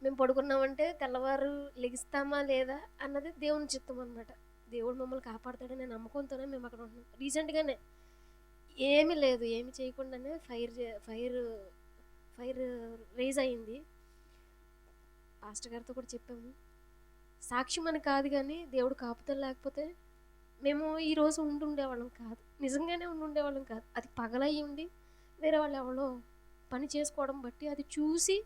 మేము పడుకున్నామంటే తెల్లవారు లెగిస్తామా లేదా అన్నది దేవుని చిత్తం అనమాట. దేవుడు మమ్మల్ని కాపాడుతాడనే నమ్మకంతోనే మేము అక్కడ ఉంటున్నాం. రీసెంట్గానే ఏమీ లేదు, ఏమి చేయకుండానే ఫైర్ రేజ్ అయింది. పాస్టర్ గారితో కూడా చెప్పాము. సాక్ష్యం అని కాదు, కానీ దేవుడు కాపుదల లేకపోతే మేము ఈరోజు ఉండుండేవాళ్ళం కాదు. నిజంగానే ఉండుండేవాళ్ళం కాదు. అది పగలయ్యి ఉండి వేరే వాళ్ళు ఎవరో పని చేసుకోవడం బట్టి అది చూసి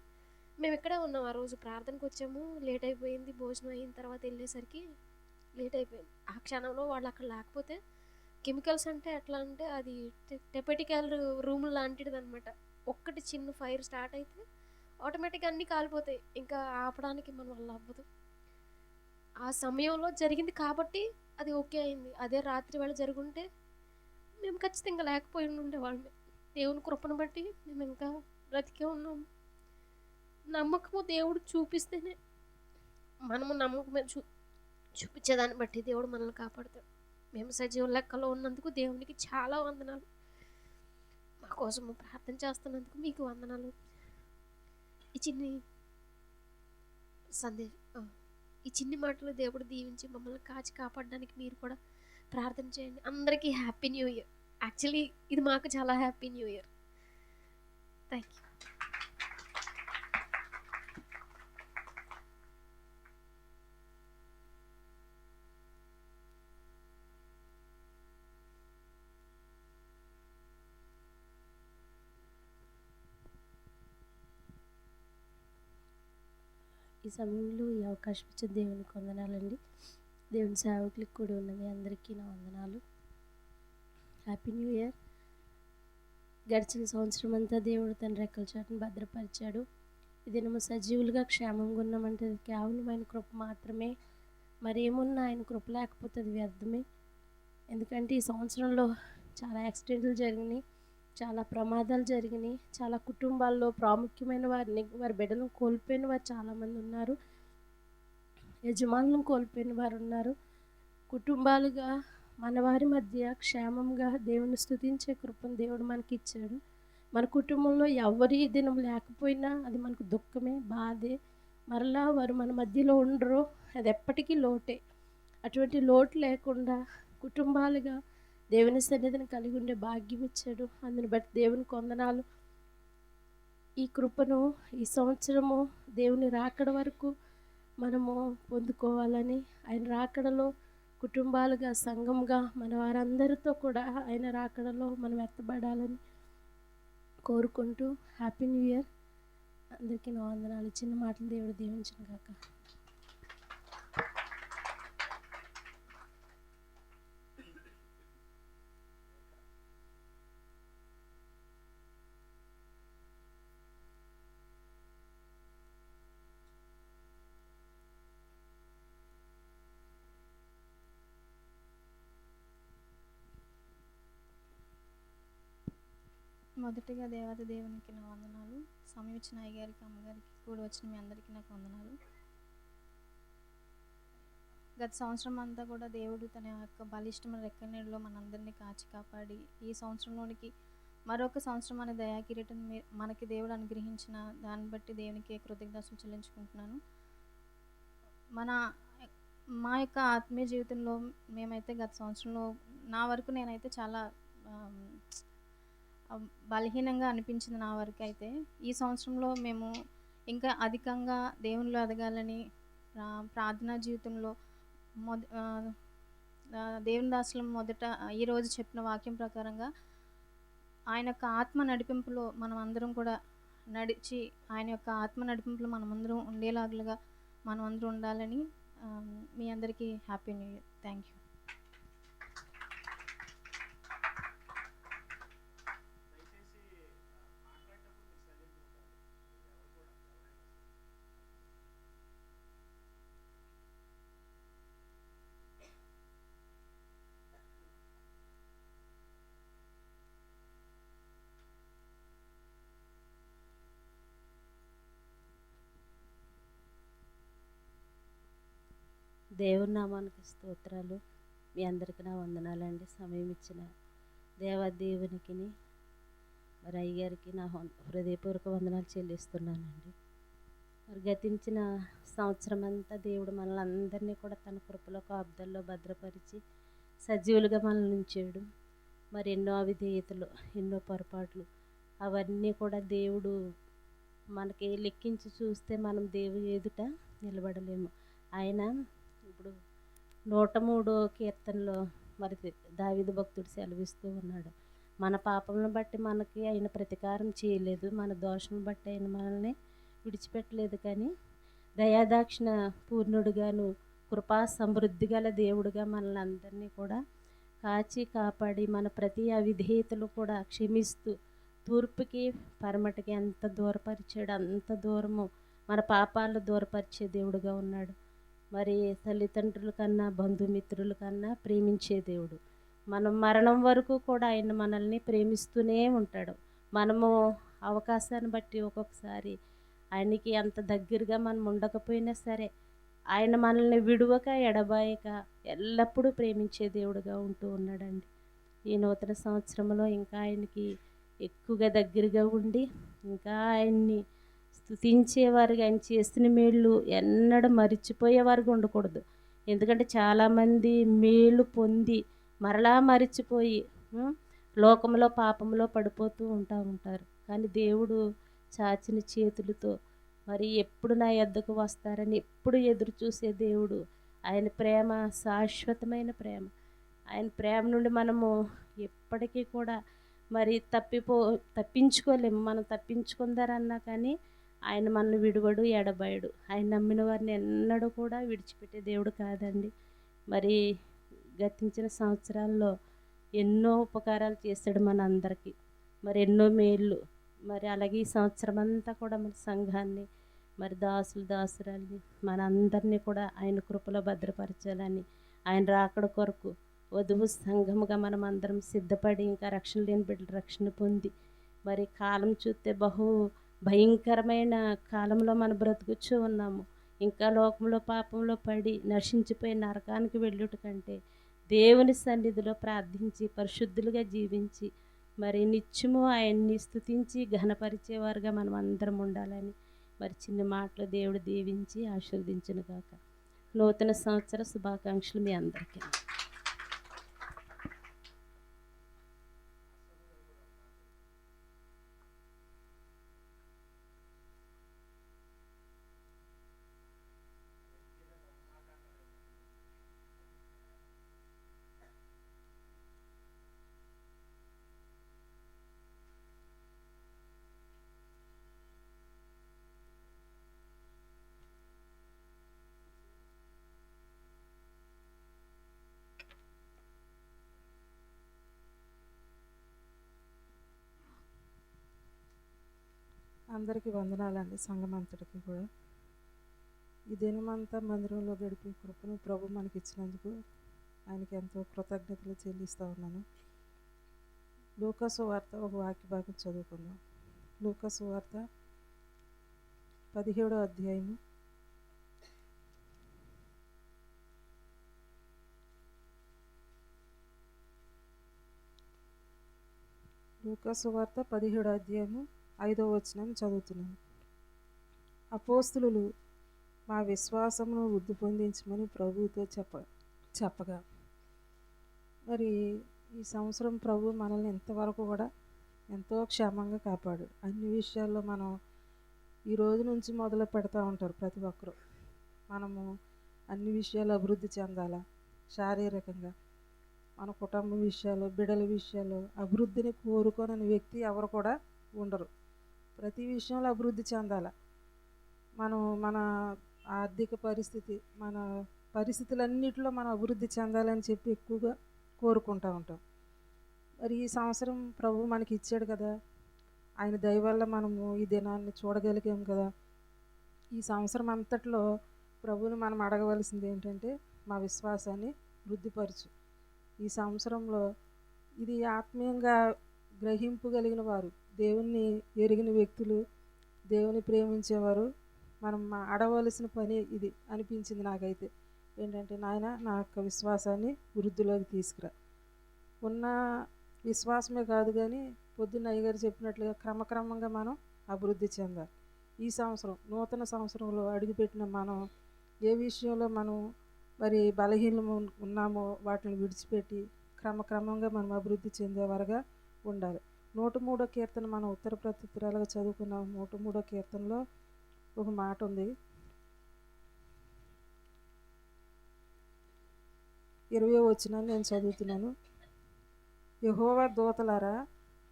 మేము ఇక్కడే ఉన్నాం. ఆ రోజు ప్రార్థనకు వచ్చాము, లేట్ అయిపోయింది. భోజనం అయిన తర్వాత వెళ్ళేసరికి లేట్ అయిపోయింది. ఆ క్షణంలో వాళ్ళు అక్కడ లేకపోతే, కెమికల్స్ అంటే ఎట్లా అంటే అది టెపటికల్ రూమ్ లాంటిది అనమాట. ఒక్కటి చిన్న ఫైర్ స్టార్ట్ అయితే ఆటోమేటిక్గా అన్నీ కాలిపోతాయి. ఇంకా ఆపడానికి మన వల్ల అవ్వదు. ఆ సమయంలో జరిగింది కాబట్టి అది ఓకే అయింది. అదే రాత్రి వేళ జరుగుంటే మేము ఖచ్చితంగా లేకపోయి ఉండేవాళ్ళమే. దేవుని కృపను బట్టి మేము ఇంకా బ్రతికే ఉన్నాము. నమ్మకము దేవుడు చూపిస్తేనే, మనము నమ్మకమే చూపించేదాన్ని బట్టి దేవుడు మనల్ని కాపాడుతాడు. మేము సజీవ లెక్కలో ఉన్నందుకు దేవునికి చాలా వందనాలు. మా కోసము ప్రార్థన చేస్తున్నందుకు మీకు వందనాలు. ఈ చిన్ని మాటలు దేవుడు దీవించి మమ్మల్ని కాచి కాపాడడానికి మీరు కూడా ప్రార్థన చేయండి. అందరికీ హ్యాపీ న్యూ ఇయర్. యాక్చువల్లీ ఇది మాకు చాలా happy new year. Thank you. ఈ సమయంలో ఈ అవకాశం ఇచ్చిన దేవునికి వందనాలండి. దేవుని సేవకులకు కూడా ఉన్న మీ అందరికీ నా వందనాలు. Happy new year. గడిచిన సంవత్సరం అంతా దేవుడు తన రెక్కల చాటును భద్రపరిచాడు. ఇది మేము సజీవులుగా క్షేమంగా ఉన్నామంటే అది కేవలం ఆయన కృప మాత్రమే. మరేమున్నా ఆయన కృప లేకపోతే అది వ్యర్థమే. ఎందుకంటే ఈ సంవత్సరంలో చాలా యాక్సిడెంట్లు జరిగినాయి, చాలా ప్రమాదాలు జరిగినాయి. చాలా కుటుంబాల్లో ప్రాముఖ్యమైన వారి బిడ్డలను కోల్పోయిన వారు చాలామంది ఉన్నారు. యజమానులను కోల్పోయిన వారు ఉన్నారు. కుటుంబాలుగా మన వారి మధ్య క్షేమంగా దేవుని స్తుతించే కృపను దేవుడు మనకి ఇచ్చాడు. మన కుటుంబంలో ఎవరి దినం లేకపోయినా అది మనకు దుఃఖమే, బాధే. మరలా వారు మన మధ్యలో ఉండరు, అది ఎప్పటికీ లోటే. అటువంటి లోటు లేకుండా కుటుంబాలుగా దేవుని సన్నిధిని కలిగి ఉండే భాగ్యం ఇచ్చాడు. అందుని బట్టి దేవునికి వందనాలు. ఈ కృపను ఈ సంవత్సరము దేవుని రాకడ వరకు మనము పొందుకోవాలని, ఆయన రాకడలో కుటుంబాలుగా సంఘంగా మన వారందరితో కూడా ఆయన రాకడలో మనం ఎత్తబడాలని కోరుకుంటూ హ్యాపీ న్యూ ఇయర్. అందరికీ నా వందనాలు. చిన్న మాటలు దేవుడు దీవించును గాక. మొదటిగా దేవాది దేవునికి నా వందనాలు. సమయం ఇచ్చిన అయ్యగారికి, అమ్మగారికి, కూడా వచ్చిన మీ అందరికీ నాకు వందనాలు. గత సంవత్సరం అంతా కూడా దేవుడు తన యొక్క బలిష్టమైన రెక్కల నీడలో మనందరినీ కాచి కాపాడి ఈ సంవత్సరంలోనికి మరొక సంవత్సరం అనే దయాకిరీటం మనకి దేవుడు అనుగ్రహించిన దాన్ని బట్టి దేవునికి కృతజ్ఞతలు చెల్లించుకుంటున్నాను. మా యొక్క ఆత్మీయ జీవితంలో మేమైతే గత సంవత్సరంలో నా వరకు నేనైతే చాలా బలహీనంగా అనిపించింది. నా వరకు అయితే ఈ సంవత్సరంలో మేము ఇంకా అధికంగా దేవునిలో ఎదగాలని, ప్రార్థనా జీవితంలో దేవుని దాసులం మొదట ఈరోజు చెప్పిన వాక్యం ప్రకారంగా ఆయన యొక్క ఆత్మ నడిపింపులో మనం అందరం కూడా నడిచి, ఆయన యొక్క ఆత్మ నడిపింపులో మనమందరం ఉండేలాగులుగా మనమందరం ఉండాలని మీ అందరికీ happy new year. Thank you. దేవుని నామానికి స్తోత్రాలు. మీ అందరికీ నా వందనాలండి. సమయం ఇచ్చిన దేవునికి మరి అయ్యగారికి నా హృదయపూర్వక వందనాలు చెల్లిస్తున్నానండి. మరి గతించిన సంవత్సరం అంతా దేవుడు మనల్ని అందరినీ కూడా తన కృపలో కాపుదల్లో భద్రపరిచి సజీవులుగా మనల్ని ఉంచాడు. మరి ఎన్నో అవిధేయతలు, ఎన్నో పొరపాట్లు, అవన్నీ కూడా దేవుడు మనకి లెక్కించి చూస్తే మనం దేవుని ఎదుట నిలబడలేము. ఆయన ఇప్పుడు 103 కీర్తనలో మరి దావీదు భక్తుడు సెలవిస్తూ ఉన్నాడు, మన పాపములను బట్టి మనకి ఆయన ప్రతీకారం చేయలేదు, మన దోషం బట్టి ఆయన మనల్ని విడిచిపెట్టలేదు, కానీ దయాదాక్షిణ పూర్ణుడుగాను కృపా సమృద్ధి గల దేవుడుగా మనల్ని అందరినీ కూడా కాచి కాపాడి మన ప్రతి అవిధేయతలు కూడా క్షమిస్తూ తూర్పుకి పరమటికి ఎంత దూరపరిచాడు, అంత దూరము మన పాపాలు దూరపరిచే దేవుడుగా ఉన్నాడు. మరి తల్లిదండ్రుల కన్నా బంధుమిత్రుల కన్నా ప్రేమించే దేవుడు. మనం మరణం వరకు కూడా ఆయన మనల్ని ప్రేమిస్తూనే ఉంటాడు. మనము అవకాశాన్ని బట్టి ఒక్కొక్కసారి ఆయనకి అంత దగ్గరగా మనం ఉండకపోయినా సరే ఆయన మనల్ని విడువక ఎడబాయక ఎల్లప్పుడూ ప్రేమించే దేవుడుగా ఉంటూ ఉన్నాడండి. ఈ నూతన సంవత్సరంలో ఇంకా ఆయనకి ఎక్కువగా దగ్గరగా ఉండి ఇంకా ఆయన్ని స్తుతించేవారుగా, ఆయన చేసిన మేళ్ళు ఎన్నడూ మరిచిపోయేవారుగా ఉండకూడదు. ఎందుకంటే చాలామంది మేలు పొంది మరలా మరిచిపోయి లోకంలో పాపంలో పడిపోతూ ఉంటారు. కానీ దేవుడు చాచిన చేతులతో మరి ఎప్పుడు నా యొద్దకు వస్తారని ఎప్పుడు ఎదురు చూసే దేవుడు. ఆయన ప్రేమ శాశ్వతమైన ప్రేమ. ఆయన ప్రేమ నుండి మనము ఎప్పటికీ కూడా మరి తప్పించుకోలేము. మనం తప్పించుకుందారన్నా కానీ ఆయన మనల్ని విడువడు, ఎడబాయడు. ఆయన నమ్మిన వారిని ఎన్నడూ కూడా విడిచిపెట్టే దేవుడు కాదండి. మరి గతించిన సంవత్సరాల్లో ఎన్నో ఉపకారాలు చేశాడు మన అందరికీ, మరి ఎన్నో మేళ్ళు. మరి అలాగే ఈ సంవత్సరం అంతా కూడా మన సంఘాన్ని, మరి దాసురాల్ని మన అందరినీ కూడా ఆయన కృపలో భద్రపరచాలని, ఆయన రాకడ కొరకు వధువు సంఘముగా మనం అందరం సిద్ధపడి ఇంకా రక్షణ లేని బిడ్డలు రక్షణ పొంది, మరి కాలం చూస్తే బహు భయంకరమైన కాలంలో మనం బ్రతుకుచూ ఉన్నాము. ఇంకా లోకంలో పాపంలో పడి నశించిపోయి నరకానికి వెళ్ళుట కంటే దేవుని సన్నిధిలో ప్రార్థించి పరిశుద్ధులుగా జీవించి మరి నిత్యము ఆయన్ని స్తుతించి ఘనపరిచేవారుగా మనం అందరం ఉండాలని మరి చిన్న మాటలు దేవుడు దీవించి ఆశీర్వదించును గాక. నూతన సంవత్సర శుభాకాంక్షలు మీ అందరికీ. అందరికీ వందనాలండి. సంఘం అంతటికి కూడా ఈ దినమంతా మందిరంలో గడిపే కృపను ప్రభు మనకి ఇచ్చినందుకు ఆయనకి ఎంతో కృతజ్ఞతలు చెల్లిస్తూ ఉన్నాను. లూకా సువార్త ఒక వాక్య భాగం చదువుకుందాం. లూకా సువార్త 17వ అధ్యాయము 5వ వచనం చదువుతున్నాను. అపోస్తులు మా విశ్వాసమును వృద్ధి పొందించమని ప్రభువుతో చెప్పగా. మరి ఈ సంవత్సరం ప్రభు మనల్ని ఇంతవరకు కూడా ఎంతో క్షేమంగా కాపాడు. అన్ని విషయాల్లో మనం ఈ రోజు నుంచి మొదలు పెడతా ఉంటారు ప్రతి ఒక్కరు. మనము అన్ని విషయాలు అభివృద్ధి చెందాలా, శారీరకంగా మన కుటుంబ విషయాలు, బిడ్డల విషయాలు అభివృద్ధిని కోరుకోనని వ్యక్తి ఎవరు కూడా ఉండరు. ప్రతి విషయంలో అభివృద్ధి చెందాల. మనం మన ఆర్థిక పరిస్థితి, మన పరిస్థితులన్నిటిలో మనం అభివృద్ధి చెందాలని చెప్పి ఎక్కువగా కోరుకుంటూ ఉంటాం. మరి ఈ సంవత్సరం ప్రభు మనకి ఇచ్చాడు కదా, ఆయన దయ వల్ల మనము ఈ దినాన్ని చూడగలిగాం కదా. ఈ సంవత్సరం అంతట్లో ప్రభువుని మనం అడగవలసింది ఏంటంటే మా విశ్వాసాన్ని వృద్ధిపరచు. ఈ సంవత్సరంలో ఇది ఆత్మీయంగా గ్రహింపగలిగిన వారు, దేవుణ్ణి ఎరిగిన వ్యక్తులు, దేవుని ప్రేమించేవారు మనం అడగవలసిన పని ఇది అనిపించింది నాకైతే. ఏంటంటే నాయన నా యొక్క విశ్వాసాన్ని వృద్ధిలోకి తీసుకురా. ఉన్న విశ్వాసమే కాదు కానీ పొద్దున్న అయ్యగారు చెప్పినట్లుగా క్రమక్రమంగా మనం అభివృద్ధి చెందాలి. ఈ సంవత్సరం నూతన సంవత్సరంలో అడుగుపెట్టిన మనం ఏ విషయంలో మనం మరి బలహీనం ఉన్నామో వాటిని విడిచిపెట్టి క్రమక్రమంగా మనం అభివృద్ధి చెందేవారుగా ఉండాలి. 103వ కీర్తన మనం ఉత్తర ప్రత్యుత్తరాలుగా చదువుకున్న 103వ కీర్తనలో ఒక మాట ఉంది. 20వ వచనాన్ని నేను చదువుతున్నాను. యెహోవా దూతలారా,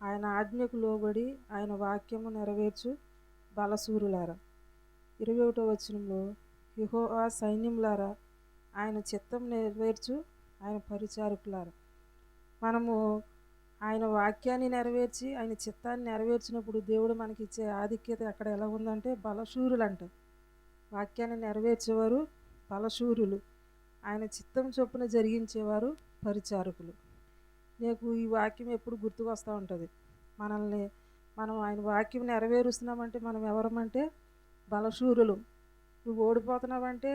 ఆయన ఆజ్ఞకు లోబడి ఆయన వాక్యము నెరవేర్చు బలశూరులారా. 21వ వచనంలో యెహోవా సైన్యములారా, ఆయన చిత్తం నెరవేర్చు ఆయన పరిచారకులారా. మనము ఆయన వాక్యాన్ని నెరవేర్చి ఆయన చిత్తాన్ని నెరవేర్చినప్పుడు దేవుడు మనకి ఇచ్చే ఆధిక్యత అక్కడ ఎలా ఉందంటే బలశూరులు అంట. వాక్యాన్ని నెరవేర్చేవారు బలశూరులు, ఆయన చిత్తం చొప్పున జరిగించేవారు పరిచారకులు. నీకు ఈ వాక్యం ఎప్పుడు గుర్తుకు వస్తూ ఉంటుంది. మనం ఆయన వాక్యం నెరవేరుస్తున్నామంటే మనం ఎవరమంటే బలశూరులు. నువ్వు ఓడిపోతున్నావంటే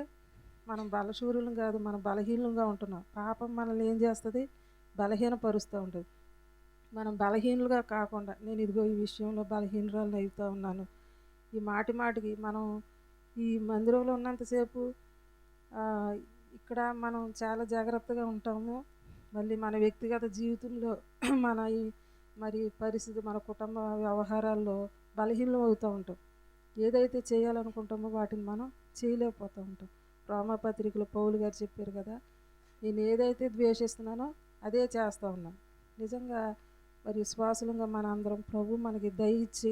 మనం బలశూరులం కాదు, మనం బలహీనంగా ఉంటున్నాం. పాపం మనల్ని ఏం చేస్తుంది? బలహీనపరుస్తూ ఉంటుంది. మనం బలహీనులుగా కాకుండా నేను ఇదిగో ఈ విషయంలో బలహీనురాలను అవుతూ ఉన్నాను. ఈ మాటికి మనం ఈ మందిరంలో ఉన్నంతసేపు ఇక్కడ మనం చాలా జాగ్రత్తగా ఉంటాము. మళ్ళీ మన వ్యక్తిగత జీవితంలో మన ఈ మరి పరిస్థితి మన కుటుంబ వ్యవహారాల్లో బలహీనం అవుతూ ఉంటాం. ఏదైతే చేయాలనుకుంటామో వాటిని మనం చేయలేకపోతూ ఉంటాం. రోమాపత్రికలో పౌలు గారు చెప్పారు కదా, నేను ఏదైతే ద్వేషిస్తున్నానో అదే చేస్తూ ఉన్నాను. నిజంగా మరి విశ్వాసులంగా మన అందరం ప్రభు మనకి దయ ఇచ్చి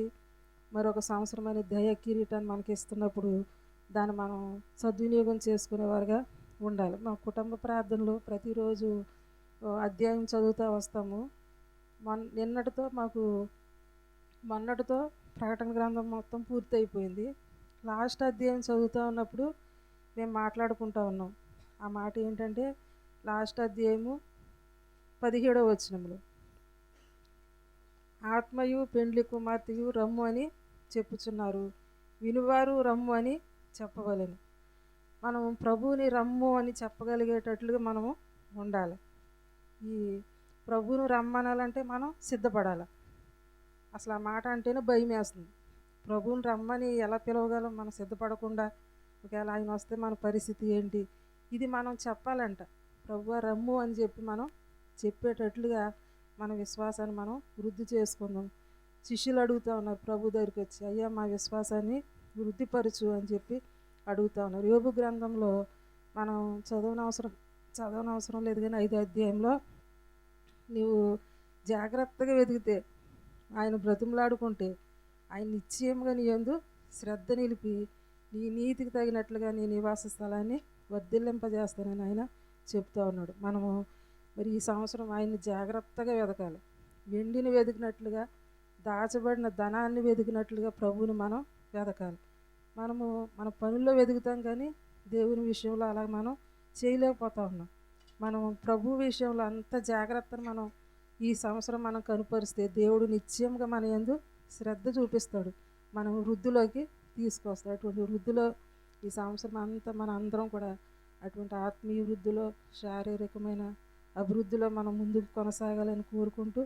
మరొక సంవత్సరమైన దయ కిరీటాన్ని మనకి ఇస్తున్నప్పుడు దాన్ని మనం సద్వినియోగం చేసుకునేవారుగా ఉండాలి. మా కుటుంబ ప్రార్థనలు ప్రతిరోజు అధ్యాయం చదువుతూ వస్తాము. మొన్నటితో ప్రకటన గ్రంథం మొత్తం పూర్తి అయిపోయింది. లాస్ట్ అధ్యాయం చదువుతూ ఉన్నప్పుడు మేము మాట్లాడుకుంటూ ఉన్నాం. ఆ మాట ఏంటంటే లాస్ట్ అధ్యాయము 17వ వచనంలో ఆత్మయు పెండ్లి కుమార్తెయు రమ్ము అని చెప్పుచున్నారు, వినువారు రమ్ము అని చెప్పవలెను. మనం ప్రభువుని రమ్ము అని చెప్పగలిగేటట్లుగా మనము ఉండాలి. ఈ ప్రభువును రమ్మనాలంటే మనం సిద్ధపడాలి. అసలు ఆ మాట అంటేనే భయం వేస్తుంది. ప్రభువుని రమ్మని ఎలా పిలవగలం మనం సిద్ధపడకుండా? ఒకవేళ ఆయన వస్తే మన పరిస్థితి ఏంటి? ఇది మనం చెప్పాలంట. ప్రభువా రమ్ము అని చెప్పి మనం చెప్పేటట్లుగా మన విశ్వాసాన్ని మనం వృద్ధి చేసుకుందాం. శిష్యులు అడుగుతూ ఉన్నారు ప్రభు దగ్గరికి వచ్చి, అయ్యా మా విశ్వాసాన్ని వృద్ధిపరచు అని చెప్పి అడుగుతూ ఉన్నారు. యోబు గ్రంథంలో మనం చదవనవసరం లేదు కానీ 5వ అధ్యాయంలో నీవు జాగ్రత్తగా వెతికితే, ఆయన బ్రతిమలాడుకుంటే, ఆయన నిశ్చయంగా నీ యందు శ్రద్ధ నిలిపి నీ నీతికి తగినట్లుగా నీ నివాస స్థలాన్ని వర్ధిల్లింపజేస్తానని ఆయన చెప్తూ ఉన్నాడు. మనము మరి ఈ సంవత్సరం ఆయన్ని జాగ్రత్తగా వెతకాలి. వెండిని వెతికినట్లుగా, దాచబడిన ధనాన్ని వెతికినట్లుగా ప్రభువుని మనం వెతకాలి. మనము మన పనుల్లో వెతుకుతాం కానీ దేవుని విషయంలో అలా మనం చేయలేకపోతూ ఉన్నాం. మనం ప్రభు విషయంలో అంత జాగ్రత్తను మనం ఈ సంవత్సరం మనం కనుపరిస్తే దేవుడు నిశ్చయంగా మన యందు శ్రద్ధ చూపిస్తాడు, మనం వృద్ధిలోకి తీసుకొస్తాడు. అటువంటి వృద్ధిలో ఈ సంవత్సరం అంతా మన అందరం కూడా అటువంటి ఆత్మీయ వృద్ధిలో, శారీరకమైన అభివృద్ధిలో మనం ముందుకు కొనసాగాలని కోరుకుంటూ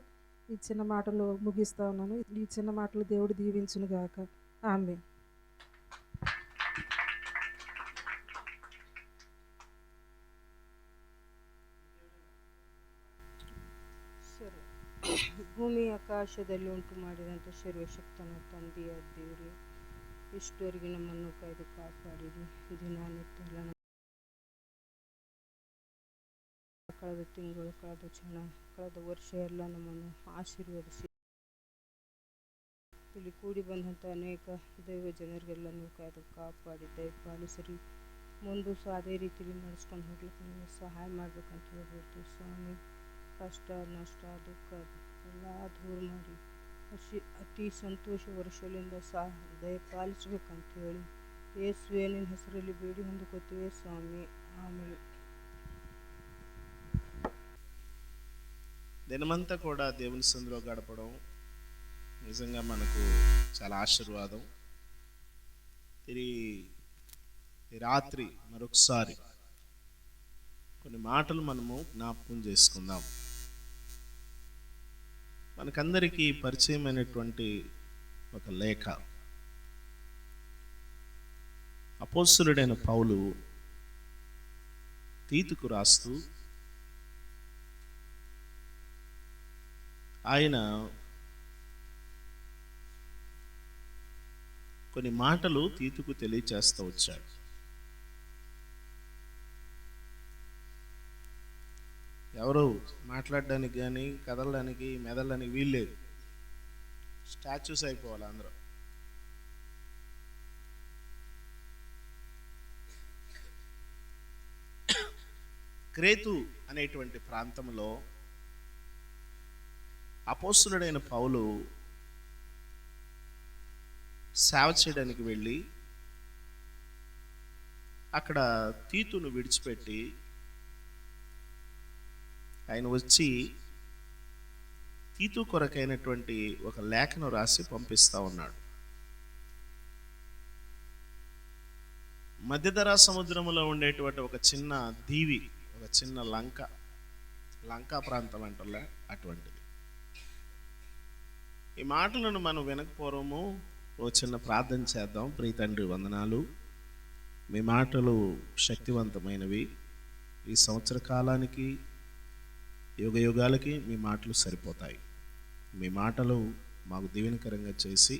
ఈ చిన్న మాటలు ముగిస్తూ ఉన్నాను. ఈ చిన్న మాటలు దేవుడు దీవించును గాక. ఆమేన్. ಸರಿ, ಭೂಮಿ ಆಕಾಶದಲ್ಲಿ ಉಂಟು ಮಾಡಿದಂಥ ಸರ್ವಶಕ್ತನ ತಂದೆಯ ದೇವರೇ, ಇಷ್ಟವರೆಗೆ ನಮ್ಮನ್ನು ಕಾಯ್ದು ಕಾಪಾಡಿರಿ. ದಿನನಿತ್ಯ ಕಳೆದ ತಿಂಗಳು, ಕಳೆದ ಕ್ಷಣ, ಕಳೆದ ವರ್ಷ ಎಲ್ಲ ನಮ್ಮನ್ನು ಆಶೀರ್ವದಿಸಿ ಇಲ್ಲಿ ಕೂಡಿ ಬಂದಂಥ ಅನೇಕ ದೈವ ಜನರಿಗೆಲ್ಲ ನೀವು ಕಾಯ್ದು ಕಾಪಾಡಿ ದಯಪಾಲಿಸಿರಿ. ಮುಂದೆ ಸಹ ಅದೇ ರೀತಿಯಲ್ಲಿ ನಡೆಸ್ಕೊಂಡು ಹೋಗ್ಲಿಕ್ಕೆ ನೀವು ಸಹಾಯ ಮಾಡಬೇಕಂತ ಹೇಳ್ಬಿಡ್ತೀವಿ ಸ್ವಾಮಿ. ಕಷ್ಟ, ನಷ್ಟ, ದುಃಖ ಎಲ್ಲ ದೂರ ಮಾಡಿ ಅತಿ ಸಂತೋಷ ವರ್ಷಗಳಿಂದ ಸಹ ದಯಪಾಲಿಸ್ಬೇಕಂತ ಹೇಳಿ ಯೇಸುವೇ ನಿನ್ನ ಹೆಸರಲ್ಲಿ ಬೇಡಿ ಹೊಂದಿಕೊತೀವಿ ಸ್ವಾಮಿ. ಆಮೇಲೆ దినమంతా కూడా దేవుని సందులో గడపడం నిజంగా మనకు చాలా ఆశీర్వాదం. తిరిగి రాత్రి మరొకసారి కొన్ని మాటలు మనము జ్ఞాపకం చేసుకుందాం. మనకందరికీ పరిచయమైనటువంటి ఒక లేఖ, అపోస్తలుడైన పౌలు తీతుకు రాస్తూ ఆయన కొన్ని మాటలు తీతుకు తెలియచేస్తూ వచ్చాడు. ఎవరు మాట్లాడడానికి కానీ కదలడానికి మెదలడానికి వీల్లేదు, స్టాచ్యూస్ అయిపోవాలి అందరూ. క్రేతు అనేటువంటి ప్రాంతంలో అపోస్తలుడైన పౌలు సేవ చేయడానికి వెళ్ళి అక్కడ తీతును విడిచిపెట్టి ఆయన వచ్చి తీతు కొరకైనటువంటి ఒక లేఖను రాసి పంపిస్తా ఉన్నాడు. మధ్యధరా సముద్రములో ఉండేటువంటి ఒక చిన్న దీవి, ఒక చిన్న లంకా ప్రాంతం అంటలే అటువంటిది. ఈ మాటలను మనం వినకపోవడము ఓ చిన్న ప్రార్థన చేద్దాం. ప్రియ తండ్రి, వందనాలు. మీ మాటలు శక్తివంతమైనవి. ఈ సంవత్సర కాలానికి, యుగ యుగాలకి మీ మాటలు సరిపోతాయి. మీ మాటలు మాకు దీవెనకరంగా చేసి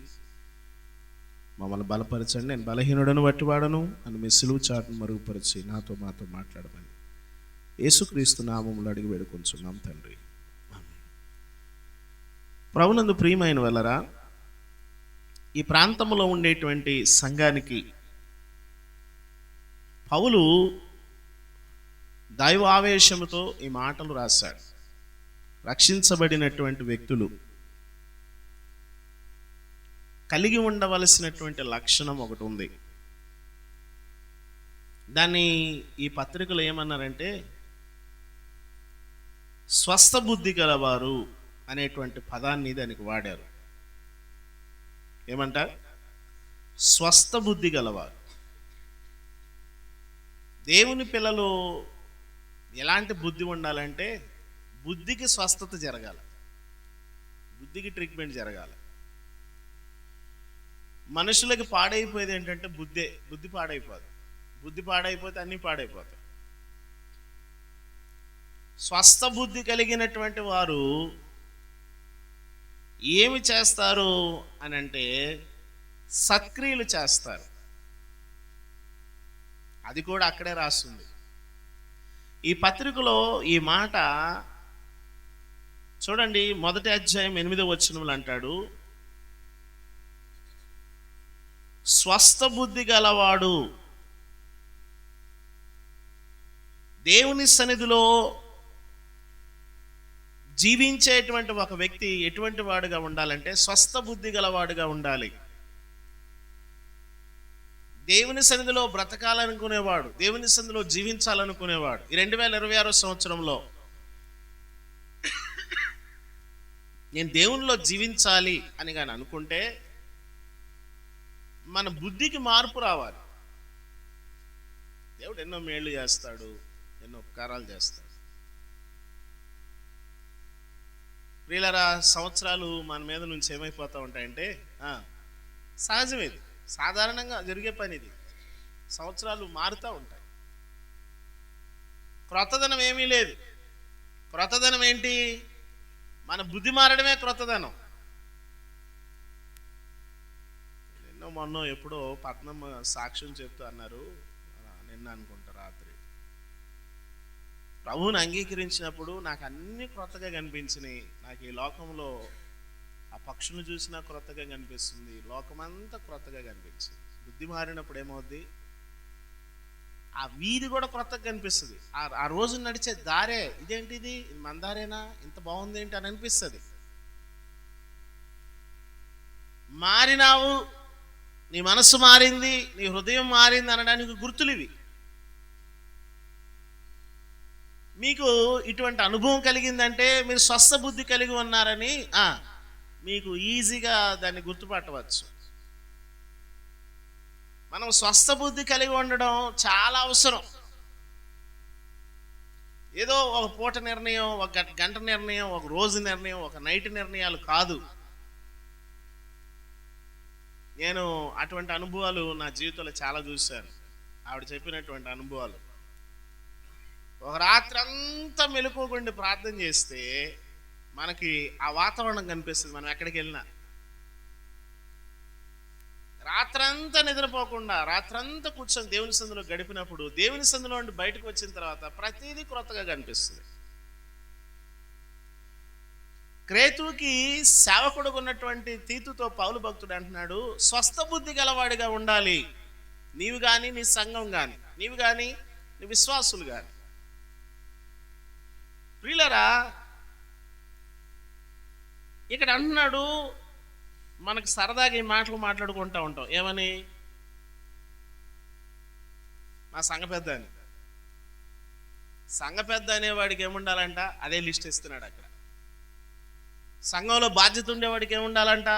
మమ్మల్ని బలపరచండి. నేను బలహీనుడను వట్టివాడను అని మీ సిలువు చాటును మరుగుపరిచి మాతో మాట్లాడమని యేసుక్రీస్తు నామములో అడిగి వేడుకొంచున్నాం తండ్రి. ప్రభునందు ప్రియమైన వాళ్ళరా, ఈ ప్రాంతంలో ఉండేటువంటి సంఘానికి పౌలు దైవావేశముతో ఈ మాటలు రాశాడు. రక్షించబడినటువంటి వ్యక్తులు కలిగి ఉండవలసినటువంటి లక్షణం ఒకటి ఉంది. దాన్ని ఈ పత్రికలు ఏమన్నారంటే స్వస్థ బుద్ధి గలవారు అనేటువంటి పదాన్ని దానికి వాడారు. ఏమంటారు? స్వస్థ బుద్ధి గలవారు. దేవుని పిల్లలు ఎలాంటి బుద్ధి ఉండాలంటే బుద్ధికి స్వస్థత జరగాలి, బుద్ధికి ట్రీట్మెంట్ జరగాలి. మనుషులకి పాడైపోయేది ఏంటంటే బుద్ధి పాడైపోదు. బుద్ధి పాడైపోతే అన్నీ పాడైపోతాయి. స్వస్థ బుద్ధి కలిగినటువంటి వారు ఏమి చేస్తారు అని అంటే సత్క్రియలు చేస్తారు. అది కూడా అక్కడే రాస్తుంది. ఈ పత్రికలో ఈ మాట చూడండి. 1వ అధ్యాయం 8వ వచనంలో అంటాడు, స్వస్థ బుద్ధి గలవాడు. దేవుని సన్నిధిలో జీవించేటువంటి ఒక వ్యక్తి ఎటువంటి వాడుగా ఉండాలంటే స్వస్థ బుద్ధి గలవాడుగా ఉండాలి. దేవుని సన్నిధిలో బ్రతకాలనుకునేవాడు, దేవుని సన్నిధిలో జీవించాలనుకునేవాడు. ఈ 2026 సంవత్సరంలో నేను దేవునిలో జీవించాలి అని కానీ అనుకుంటే మన బుద్ధికి మార్పు రావాలి. దేవుడు ఎన్నో మేళ్ళు చేస్తాడు, ఎన్నో ఉపకారాలు చేస్తాడు. ప్రియులారా, సంవత్సరాలు మన మీద నుంచి ఏమైపోతూ ఉంటాయంటే సహజం, ఇది సాధారణంగా జరిగే పని. ఇది సంవత్సరాలు మారుతూ ఉంటాయి. క్రొత్తదనం ఏమీ లేదు. క్రొత్తదనం ఏంటి? మన బుద్ధి మారడమే క్రొత్తదనం. మొన్న ఎప్పుడో పట్నం సాక్ష్యం చెప్తూ అన్నారు, నిన్న అనుకుంటా రాత్రి, ప్రభువుని అంగీకరించినప్పుడు నాకు అన్ని క్రొత్తగా కనిపించినాయి. నాకు ఈ లోకంలో ఆ పక్షులను చూసినా క్రొత్తగా కనిపిస్తుంది, లోకమంతా క్రొత్తగా కనిపించింది. బుద్ధి మారినప్పుడు ఏమవుద్ది? ఆ వీధి కూడా క్రొత్తగా కనిపిస్తుంది. ఆ రోజు నడిచే దారే ఇదేంటిది, మన దారేనా, ఇంత బాగుంది ఏంటి అని అనిపిస్తుంది. మారినావు, నీ మనసు మారింది, నీ హృదయం మారింది అనడానికి గుర్తులు ఇవి. మీకు ఇటువంటి అనుభవం కలిగిందంటే మీరు స్వస్థ బుద్ధి కలిగి ఉన్నారని మీకు ఈజీగా దాన్ని గుర్తుపట్టవచ్చు. మనం స్వస్థ బుద్ధి కలిగి ఉండడం చాలా అవసరం. ఏదో ఒక పూట నిర్ణయం, ఒక గంట నిర్ణయం, ఒక రోజు నిర్ణయం, ఒక నైట్ నిర్ణయాలు కాదు. నేను అటువంటి అనుభవాలు నా జీవితంలో చాలా చూశాను. ఆవిడ చెప్పినటువంటి అనుభవాలు. ఒక రాత్రి అంతా మెలకువగుండి ప్రార్థన చేస్తే మనకి ఆ వాతావరణం కనిపిస్తుంది. మనం ఎక్కడికి వెళ్ళినా రాత్రంతా నిద్రపోకుండా రాత్రంతా కూర్చొని దేవుని సందులో గడిపినప్పుడు దేవుని సందులో నుండి బయటకు వచ్చిన తర్వాత ప్రతిదీ క్రొత్తగా కనిపిస్తుంది. క్రేతుకి సేవకుడుగా ఉన్నటువంటి తీతుతో పౌలు భక్తుడు అంటున్నాడు, స్వస్థ బుద్ధి గలవాడిగా ఉండాలి నీవు కానీ, నీ సంఘం కానీ, నీవు కానీ, నీ విశ్వాసులు కానీ. ప్రియులారా, ఇక్కడ అంటున్నాడు, మనకు సరదాగా ఈ మాటలు మాట్లాడుకుంటూ ఉంటాం. ఏమని? మా సంఘ పెద్ద అని. సంఘ పెద్ద అనేవాడికి ఏముండాలంట? అదే లిస్ట్ ఇస్తున్నాడు అక్కడ. సంఘంలో బాధ్యత ఉండేవాడికి ఏముండాలంట?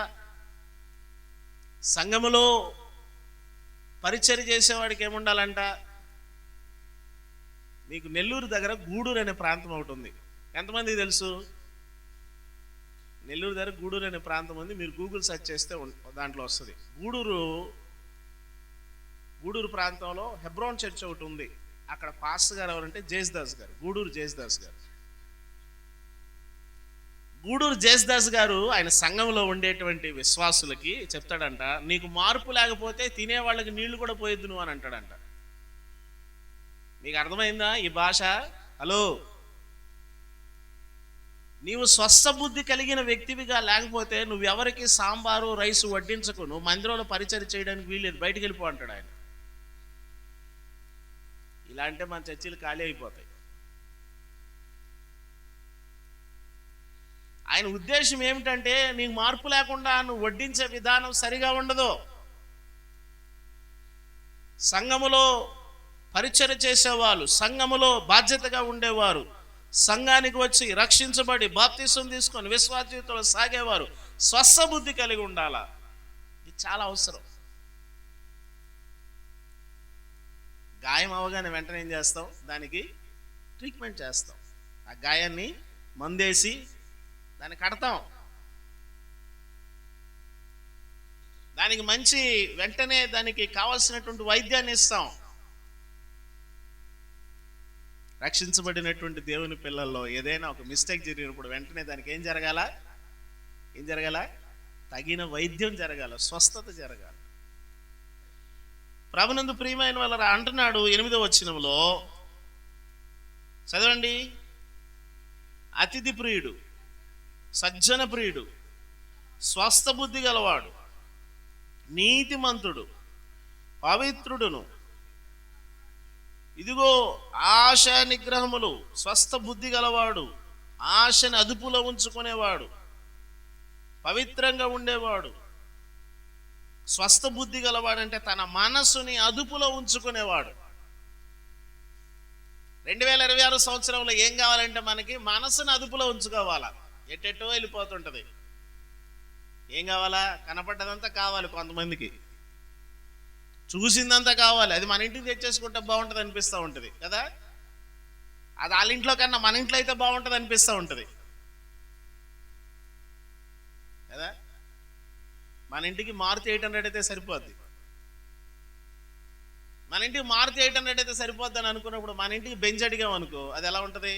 సంఘములో పరిచర్య చేసేవాడికి ఏముండాలంట? మీకు నెల్లూరు దగ్గర గూడూరు అనే ప్రాంతం ఒకటి ఉంది. ఎంతమందికి తెలుసు? నెల్లూరు దగ్గర గూడూరు అనే ప్రాంతం ఉంది. మీరు గూగుల్ సెర్చ్ చేస్తే దాంట్లో వస్తుంది. గూడూరు ప్రాంతంలో హెబ్రోన్ చర్చ్ ఒకటి ఉంది. అక్కడ పాస్టర్ గారు ఎవరంటే జేస్దాస్ గారు, గూడూరు జేస్దాస్ గారు. గూడూరు జేస్దాస్ గారు ఆయన సంఘంలో ఉండేటువంటి విశ్వాసులకి చెప్తాడంట, నీకు మార్పు లేకపోతే తినే వాళ్ళకి నీళ్లు కూడా పోయొద్దు నువ్వు అని అంటాడంట. మీకు అర్థమైందా ఈ భాష? హలో, నీవు స్వస్థ బుద్ధి కలిగిన వ్యక్తివిగా లేకపోతే నువ్వెవరికి సాంబారు రైసు వడ్డించకు, నువ్వు మందిరంలో పరిచయం చేయడానికి వీల్లేదు, బయటికి వెళ్ళిపో అంటాడు ఆయన. ఇలా అంటే మన చర్చిలు ఖాళీ అయిపోతాయి. ఆయన ఉద్దేశం ఏమిటంటే, నీకు మార్పు లేకుండా నువ్వు వడ్డించే విధానం సరిగా ఉండదు. సంఘములో పరిచర్య చేసేవాళ్ళు, సంఘములో బాధ్యతగా ఉండేవారు, సంఘానికి వచ్చి రక్షించబడి బాప్తిసం తీసుకొని విశ్వాస జీవితంలో సాగేవారు స్వస్థ బుద్ధి కలిగి ఉండాలా. ఇది చాలా అవసరం. గాయం అవగానే వెంటనే ఏం చేస్తాం? దానికి ట్రీట్మెంట్ చేస్తాం. ఆ గాయాన్ని మందేసి దాన్ని కడతాం. దానికి మంచి వెంటనే దానికి కావాల్సినటువంటి వైద్యాన్ని ఇస్తాం. రక్షించబడినటువంటి దేవుని పిల్లల్లో ఏదైనా ఒక మిస్టేక్ జరిగినప్పుడు వెంటనే దానికి ఏం జరగాల? తగిన వైద్యం జరగాల, స్వస్థత జరగాలి. ప్రభునందు ప్రియమైన వాళ్ళ అంటున్నాడు 8వ వచనంలో, చదవండి. అతిథి ప్రియుడు, సజ్జన ప్రియుడు, స్వస్థ బుద్ధి గలవాడు, నీతిమంతుడు, పవిత్రుడును, ఇదిగో ఆశ నిగ్రహములు, స్వస్థ బుద్ధి గలవాడు, ఆశని అదుపులో ఉంచుకునేవాడు, పవిత్రంగా ఉండేవాడు. స్వస్థ బుద్ధి గలవాడంటే తన మనసుని అదుపులో ఉంచుకునేవాడు. 2026 సంవత్సరంలో ఏం కావాలంటే మనకి మనసుని అదుపులో ఉంచుకోవాలా. ఎట్టెట్టో వెళ్ళిపోతుంటది. ఏం కావాలా? కనపడ్డదంతా కావాలి, కొంతమందికి చూసిందంతా కావాలి. అది మన ఇంటికి తెచ్చేసుకుంటే బాగుంటుంది అనిపిస్తూ ఉంటుంది కదా. అది వాళ్ళ ఇంట్లో కన్నా మన ఇంట్లో అయితే బాగుంటుంది అనిపిస్తూ ఉంటుంది కదా. మన ఇంటికి మారుతి 800 అయితే సరిపోద్ది. మన ఇంటికి మారుతి 800 అయితే సరిపోద్ది అని అనుకున్నప్పుడు మన ఇంటికి బెంచ్ అడిగాం అనుకో, అది ఎలా ఉంటుంది?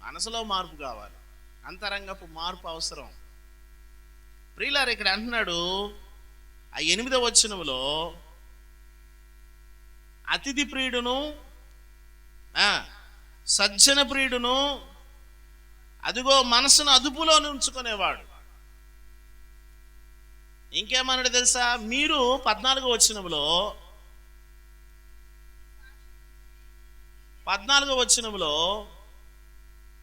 మనసులో మార్పు కావాలి, అంతరంగపు మార్పు అవసరం. ప్రియులారా, ఇక్కడ అంటున్నాడు ఆ 8వ వచనంలో, అతిథి ప్రియుడును, సజ్జన ప్రియుడును, అదిగో మనసును అదుపులో ఉంచుకునేవాడు. ఇంకేమన్నాడు తెలుసా? మీరు 14వ వచనంలో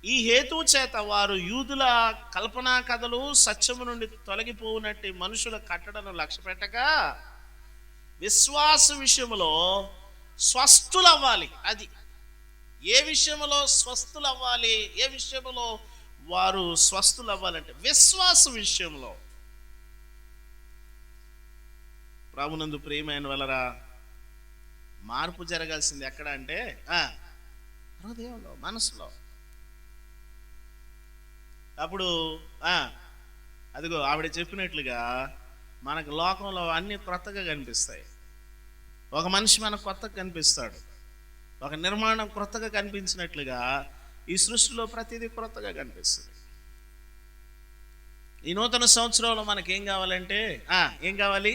ఈ హేతువు చేత వారు యూదుల కల్పనా కథలు సత్యము నుండి తొలగిపోవునట్టి మనుషుల కట్టడను లక్ష్య పెట్టక విశ్వాస విషయంలో స్వస్థులవ్వాలి. అది ఏ విషయంలో స్వస్థులవ్వాలి? ఏ విషయంలో వారు స్వస్థులవ్వాలంటే విశ్వాస విషయంలో. ప్రభునందు ప్రియమైన వాళ్ళరా, మార్పు జరగాల్సింది ఎక్కడ అంటే హృదయంలో, మనసులో. అప్పుడు అదిగో ఆవిడ చెప్పినట్లుగా మనకు లోకంలో అన్ని క్రొత్తగా కనిపిస్తాయి. ఒక మనిషి మనకు కొత్తగా కనిపిస్తాడు. ఒక నిర్మాణం క్రొత్తగా కనిపించినట్లుగా ఈ సృష్టిలో ప్రతిదీ క్రొత్తగా కనిపిస్తుంది. ఈ నూతన సంవత్సరంలో మనకేం కావాలంటే ఏం కావాలి?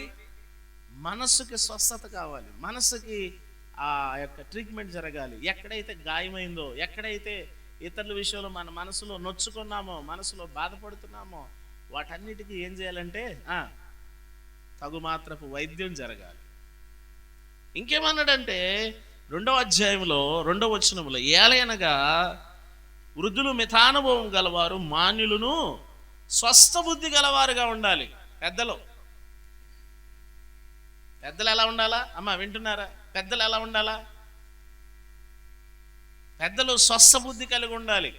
మనస్సుకి స్వస్థత కావాలి. మనస్సుకి ఆ యొక్క ట్రీట్మెంట్ జరగాలి. ఎక్కడైతే గాయమైందో, ఎక్కడైతే ఇతరుల విషయంలో మన మనసులో నొచ్చుకున్నామో, మనసులో బాధపడుతున్నామో, వాటన్నిటికీ ఏం చేయాలంటే తగుమాత్రపు వైద్యం జరగాలి. ఇంకేమన్నాడంటే 2వ అధ్యాయంలో 2వ వచనంలో, ఏలయనగా వృద్ధులు మితానుభవం గలవారు, మాన్యులను స్వస్థ బుద్ధి గలవారుగా ఉండాలి. పెద్దలు ఎలా ఉండాలా? అమ్మ వింటున్నారా? పెద్దలు ఎలా ఉండాలా? పెద్దలు స్వస్థ బుద్ధి కలిగి ఉండాలి.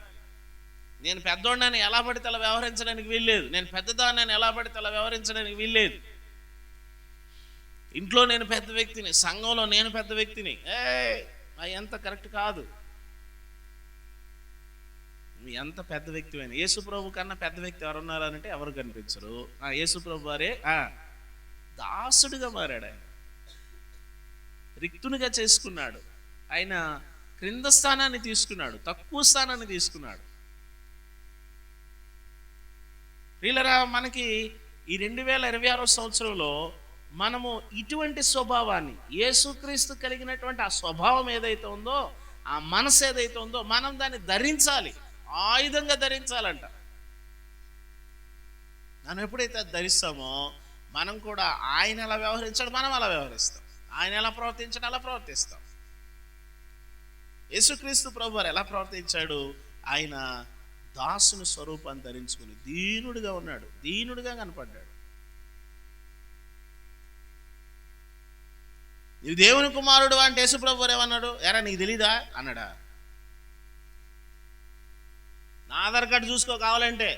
నేను పెద్దోడిని ఎలా పడితే అలా వ్యవహరించడానికి వీల్లేదు. నేను పెద్దదాన్ని ఎలా పడితే అలా వ్యవహరించడానికి వీల్లేదు. ఇంట్లో నేను పెద్ద వ్యక్తిని, సంఘంలో నేను పెద్ద వ్యక్తిని, అది ఎంత కరెక్ట్ కాదు. నువ్వు ఎంత పెద్ద వ్యక్తి అయినా, యేసుప్రభు కన్నా పెద్ద వ్యక్తి ఎవరున్నారు అంటే ఎవరు కనిపించరు. యేసుప్రభు వారే దాసుడిగా మారాడు. ఆయన రిక్తునిగా చేసుకున్నాడు. ఆయన క్రింద స్థానాన్ని తీసుకున్నాడు, తక్కువ స్థానాన్ని తీసుకున్నాడు. వీళ్ళరా మనకి ఈ 2026వ సంవత్సరంలో మనము ఇటువంటి స్వభావాన్ని, యేసుక్రీస్తు కలిగినటువంటి ఆ స్వభావం ఏదైతే ఉందో, ఆ మనసు ఏదైతే ఉందో, మనం దాన్ని ధరించాలి. ఆయుధంగా ధరించాలంట. మనం ఎప్పుడైతే ధరిస్తామో మనం కూడా ఆయన ఎలా వ్యవహరించాడు మనం అలా వ్యవహరిస్తాం. ఆయన ఎలా ప్రవర్తించాడు అలా ప్రవర్తిస్తాం. యేసుక్రీస్తు ప్రభువారు ఎలా ప్రవర్తించాడు? ఆయన దాసుని స్వరూపాన్ని ధరించుకుని దీనుడిగా ఉన్నాడు, దీనుడిగా కనపడ్డాడు. నీవు దేవుని కుమారుడు అంటే యేసు ప్రభువారు ఏమన్నాడు? ఎరా నీకు తెలీదా అన్నాడా? నా ఆధార్ కార్డు చూసుకో కావాలంటే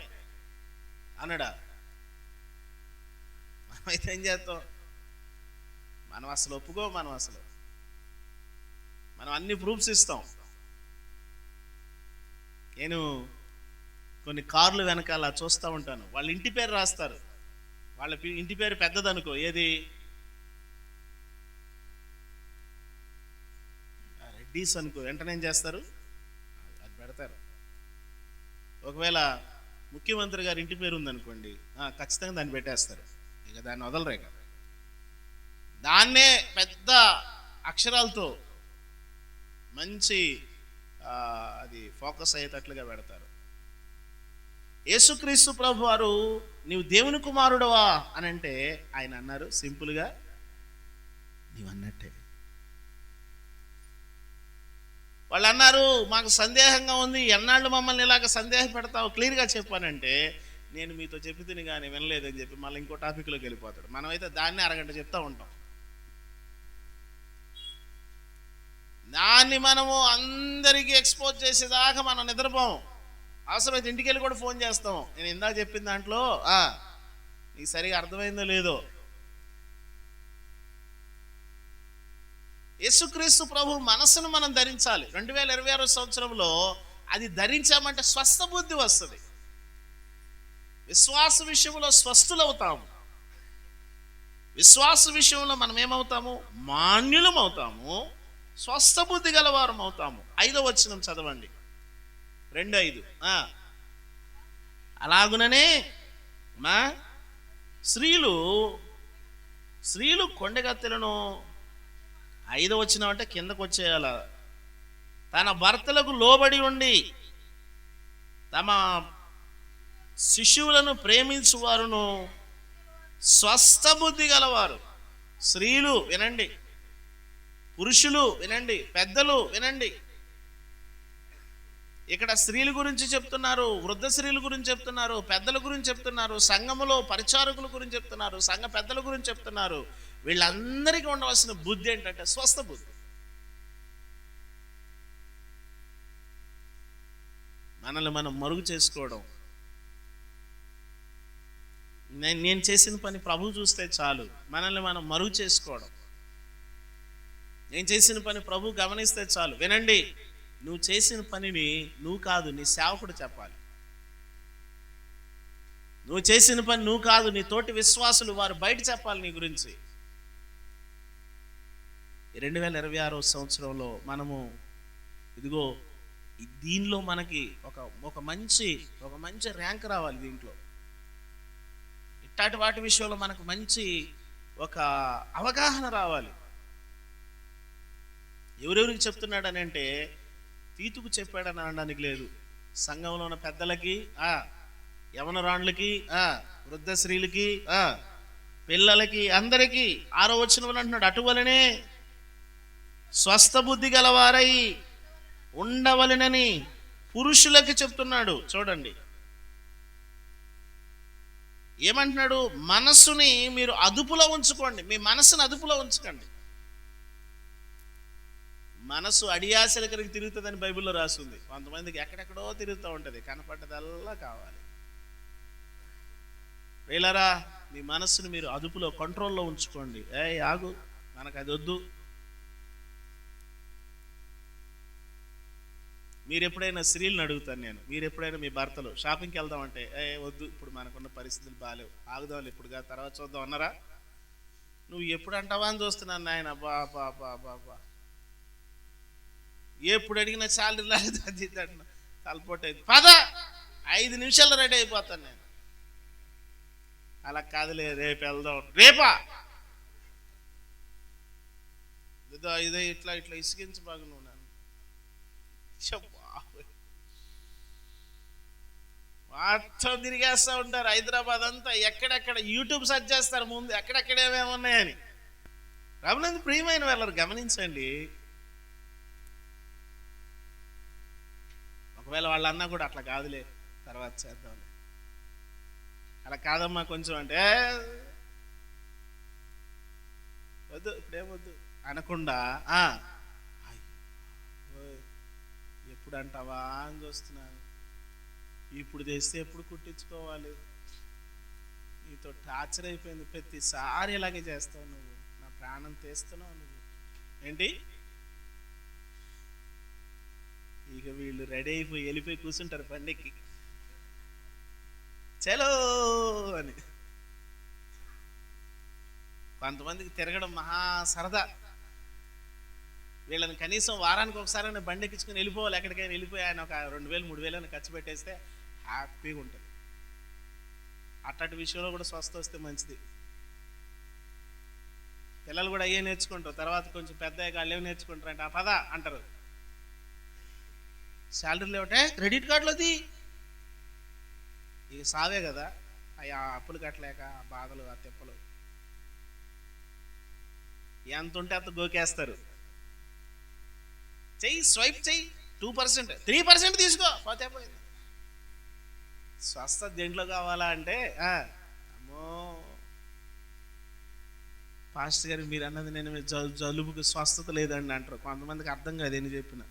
అన్నాడా? మనమైతే ఏం చేస్తాం? మనం అసలు ఒప్పుకో, మనం అన్ని ప్రూఫ్స్ ఇస్తాం. నేను కొన్ని కార్లు వెనకాల చూస్తూ ఉంటాను, వాళ్ళ ఇంటి పేరు రాస్తారు. వాళ్ళ ఇంటి పేరు పెద్దదనుకో, ఏది రెడ్డీస్ అనుకో, వెంటనే ఏం చేస్తారు? అది పెడతారు. ఒకవేళ ముఖ్యమంత్రి గారి ఇంటి పేరు ఉందనుకోండి, ఖచ్చితంగా దాన్ని పెట్టేస్తారు. ఇక దాన్ని వదలరే కదా. దాన్నే పెద్ద అక్షరాలతో మంచి అది ఫోకస్ అయ్యేటట్లుగా పెడతారు. యేసుక్రీస్తు ప్రభు వారు నీవు దేవుని కుమారుడవా అని అంటే ఆయన అన్నారు సింపుల్గా, నీవన్నట్టే. వాళ్ళు అన్నారు మాకు సందేహంగా ఉంది, ఎన్నాళ్ళు మమ్మల్ని ఇలాగ సందేహ పెడతావు, క్లియర్గా చెప్పానంటే నేను మీతో చెప్పింది కానీ వినలేదని చెప్పి మళ్ళీ ఇంకో టాపిక్లోకి వెళ్ళిపోతాడు. మనమైతే దాన్ని అరగంట చెప్తూ ఉంటాం. దాన్ని మనము అందరికీ ఎక్స్పోజ్ చేసేదాకా మనం నిద్రపోం. అవసరమైతే ఇంటికి వెళ్ళి కూడా ఫోన్ చేస్తాం. నేను ఇందాక చెప్పిన దాంట్లో నీకు సరిగా అర్థమైందో లేదో. యేసుక్రీస్తు ప్రభు మనసును మనం ధరించాలి. 2026 సంవత్సరంలో అది ధరించామంటే స్వస్థ బుద్ధి వస్తుంది. విశ్వాస విషయంలో స్వస్థులవుతాము. విశ్వాస విషయంలో మనం ఏమవుతాము? మాన్యులం అవుతాము, స్వస్థ బుద్ధి గలవారం అవుతాము. 5వ వచనం చదవండి, 2:5. అలాగుననే మా స్త్రీలు కొండగత్తెలను, 5వ వచనం అంటే కిందకు వచ్చేయాల, తన భర్తలకు లోబడి ఉండి తమ శిశువులను ప్రేమించువారును స్వస్థ బుద్ధి గలవారు. స్త్రీలు వినండి, పురుషులు వినండి, పెద్దలు వినండి. ఇక్కడ స్త్రీల గురించి చెప్తున్నారు, వృద్ధ స్త్రీల గురించి చెప్తున్నారు, పెద్దల గురించి చెప్తున్నారు, సంఘములో పరిచారకుల గురించి చెప్తున్నారు, సంఘ పెద్దల గురించి చెప్తున్నారు. వీళ్ళందరికీ ఉండవలసిన బుద్ధి ఏంటంటే స్వస్థ బుద్ధి. మనల్ని మనం మరుగు చేసుకోవడం. నేను చేసిన పని ప్రభు చూస్తే చాలు, మనల్ని మనం మరుగు చేసుకోవడం. నేను చేసిన పని ప్రభు గమనిస్తే చాలు. వినండి, నువ్వు చేసిన పనిని నువ్వు కాదు నీ సేవకుడు చెప్పాలి. నువ్వు చేసిన పని నువ్వు కాదు, నీ తోటి విశ్వాసులు వారు బయట చెప్పాలి నీ గురించి. 2026 సంవత్సరంలో మనము ఇదిగో దీనిలో మనకి ఒక మంచి ర్యాంక్ రావాలి. దీంట్లో ఇట్లాంటి వాటి విషయంలో మనకు మంచి ఒక అవగాహన రావాలి. ఎవరెవరికి చెప్తున్నాడని అంటే తీతుకు చెప్పాడని అనడానికి లేదు. సంఘంలో ఉన్న పెద్దలకి, యవనరాండ్లకి, వృద్ధ స్త్రీలకి, పిల్లలకి, అందరికీ 6వ వచనంలో అంటున్నాడు, అటువలనే స్వస్థ బుద్ధి గలవారై ఉండవలెనని పురుషులకి చెప్తున్నాడు. చూడండి ఏమంటున్నాడు, మనస్సుని మీరు అదుపులో ఉంచుకోండి. మీ మనస్సును అదుపులో ఉంచుకోండి. మనసు అడియాసల కరికి తిరుగుతుందని బైబిల్లో రాస్తుంది. కొంతమందికి ఎక్కడెక్కడో తిరుగుతూ ఉంటుంది, కనపడ్డదల్లా కావాలి. ప్రియులారా, మీ మనస్సును మీరు అదుపులో కంట్రోల్లో ఉంచుకోండి. ఆగు, మనకు అది వద్దు. మీరు ఎప్పుడైనా స్త్రీలను అడుగుతాను నేను, మీరు ఎప్పుడైనా మీ భర్తలు షాపింగ్కి వెళ్దామంటే వద్దు, ఇప్పుడు మనకున్న పరిస్థితులు బాగాలేవు, ఆగుదాం, ఇప్పుడు కాదు తర్వాత చూద్దాం అన్నారా? నువ్వు ఎప్పుడు అంటావా అని చూస్తున్నాను నాయన. బా ఎప్పుడు అడిగినా శాలరీ రాలేదు, అది తలపోటైంది, 5 నిమిషాల్లో రెడీ అయిపోతాను నేను. అలా కాదులే, రేపు వెళ్దాం. రేపా? ఇదే ఇట్లా ఇసిగించబాగు నువ్వు నన్ను. మొత్తం తిరిగేస్తూ ఉంటారు హైదరాబాద్ అంతా. ఎక్కడెక్కడ యూట్యూబ్ సెర్చ్ చేస్తారు ముందు, ఎక్కడెక్కడ ఏమేమి ఉన్నాయని. ప్రభునందు ప్రియమైన వాళ్ళని గమనించండి. ఒకవేళ వాళ్ళ అన్నా కూడా అట్లా కాదులే తర్వాత చేద్దాం, అలా కాదమ్మా కొంచెం అంటే వద్దు, ఇప్పుడేమొద్దు అనకుండా ఎప్పుడు అంటావా అని చూస్తున్నాను. ఇప్పుడు తెస్తే ఎప్పుడు కుట్టించుకోవాలి? నీతో టార్చర్ అయిపోయింది. ప్రతిసారి ఇలాగే చేస్తావు నువ్వు, నా ప్రాణం తీస్తున్నావు నువ్వు. ఏంటి ఇక వీళ్ళు రెడీ అయిపోయి వెళ్ళిపోయి కూర్చుంటారు పండక్కి, చలో అని. కొంతమందికి తిరగడం మహా సరదా. వీళ్ళని కనీసం వారానికి ఒకసారి బండి ఎక్కించుకుని వెళ్ళిపోవాలి, ఎక్కడికైనా వెళ్ళిపోయి ఆయన ఒక 2,000 3,000 ఖర్చు పెట్టేస్తే హ్యాపీగా ఉంటుంది. అట్లాంటి విషయంలో కూడా స్వస్థ వస్తే మంచిది. పిల్లలు కూడా అయ్యే నేర్చుకుంటారు, తర్వాత కొంచెం పెద్ద వాళ్ళు ఏమి నేర్చుకుంటారు అంటే పద అంటారు. శాలరీ లేవటే క్రెడిట్ కార్డులోది ఇక సావే కదా, అయ్యా అప్పులు కట్టలేక బాధలు, ఆ తెప్పలు ఎంత ఉంటే అంత గోకేస్తారు. చెయ్యి, స్వైప్ చెయ్యి, 2% 3% తీసుకో, పోతే పోయింది. స్వస్థ దేంట్లో కావాలా అంటే అమ్మో పాస్టర్ గారు మీరు అన్నది నేను జలుబుకి స్వస్థత లేదండి అంటారు. కొంతమందికి అర్థం కాదు ఏం చెప్పినా,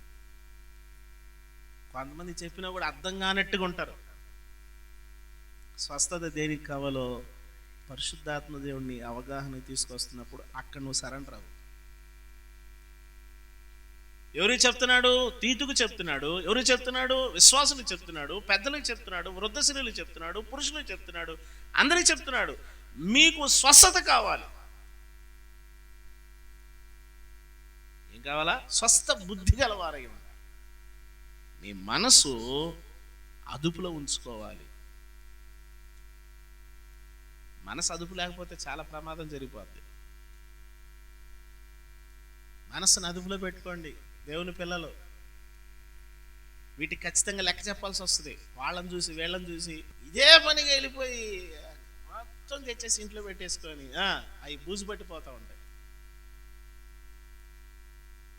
కొంతమంది చెప్పినా కూడా అర్థం కానట్టుగా ఉంటారు. స్వస్థత దేనికి కావాలో పరిశుద్ధాత్మ దేవుడిని అవగాహన తీసుకొస్తున్నప్పుడు అక్కడ నువ్వు సరెండర్ అవ్వు. ఎవరికి చెప్తున్నాడు? తీతుకు చెప్తున్నాడు. ఎవరికి చెప్తున్నాడు? విశ్వాసులకు చెప్తున్నాడు, పెద్దలకు చెప్తున్నాడు, వృద్ధ స్త్రీలకు చెప్తున్నాడు, పురుషులకు చెప్తున్నాడు, అందరికి చెప్తున్నాడు. మీకు స్వస్థత కావాలి. ఏం కావాలా? స్వస్థ బుద్ధి గలవారై ఉండాలి. నీ మనసు అదుపులో ఉంచుకోవాలి. మనసు అదుపు లేకపోతే చాలా ప్రమాదం జరిగిపోద్ది. మనసును అదుపులో పెట్టుకోండి దేవుని పిల్లలు. వీటికి ఖచ్చితంగా లెక్క చెప్పాల్సి వస్తుంది. వాళ్ళని చూసి వీళ్ళని చూసి ఇదే పనిగా వెళ్ళిపోయి మొత్తం తెచ్చేసి ఇంట్లో పెట్టేసుకొని అవి బూజు పట్టిపోతూ ఉంటాయి.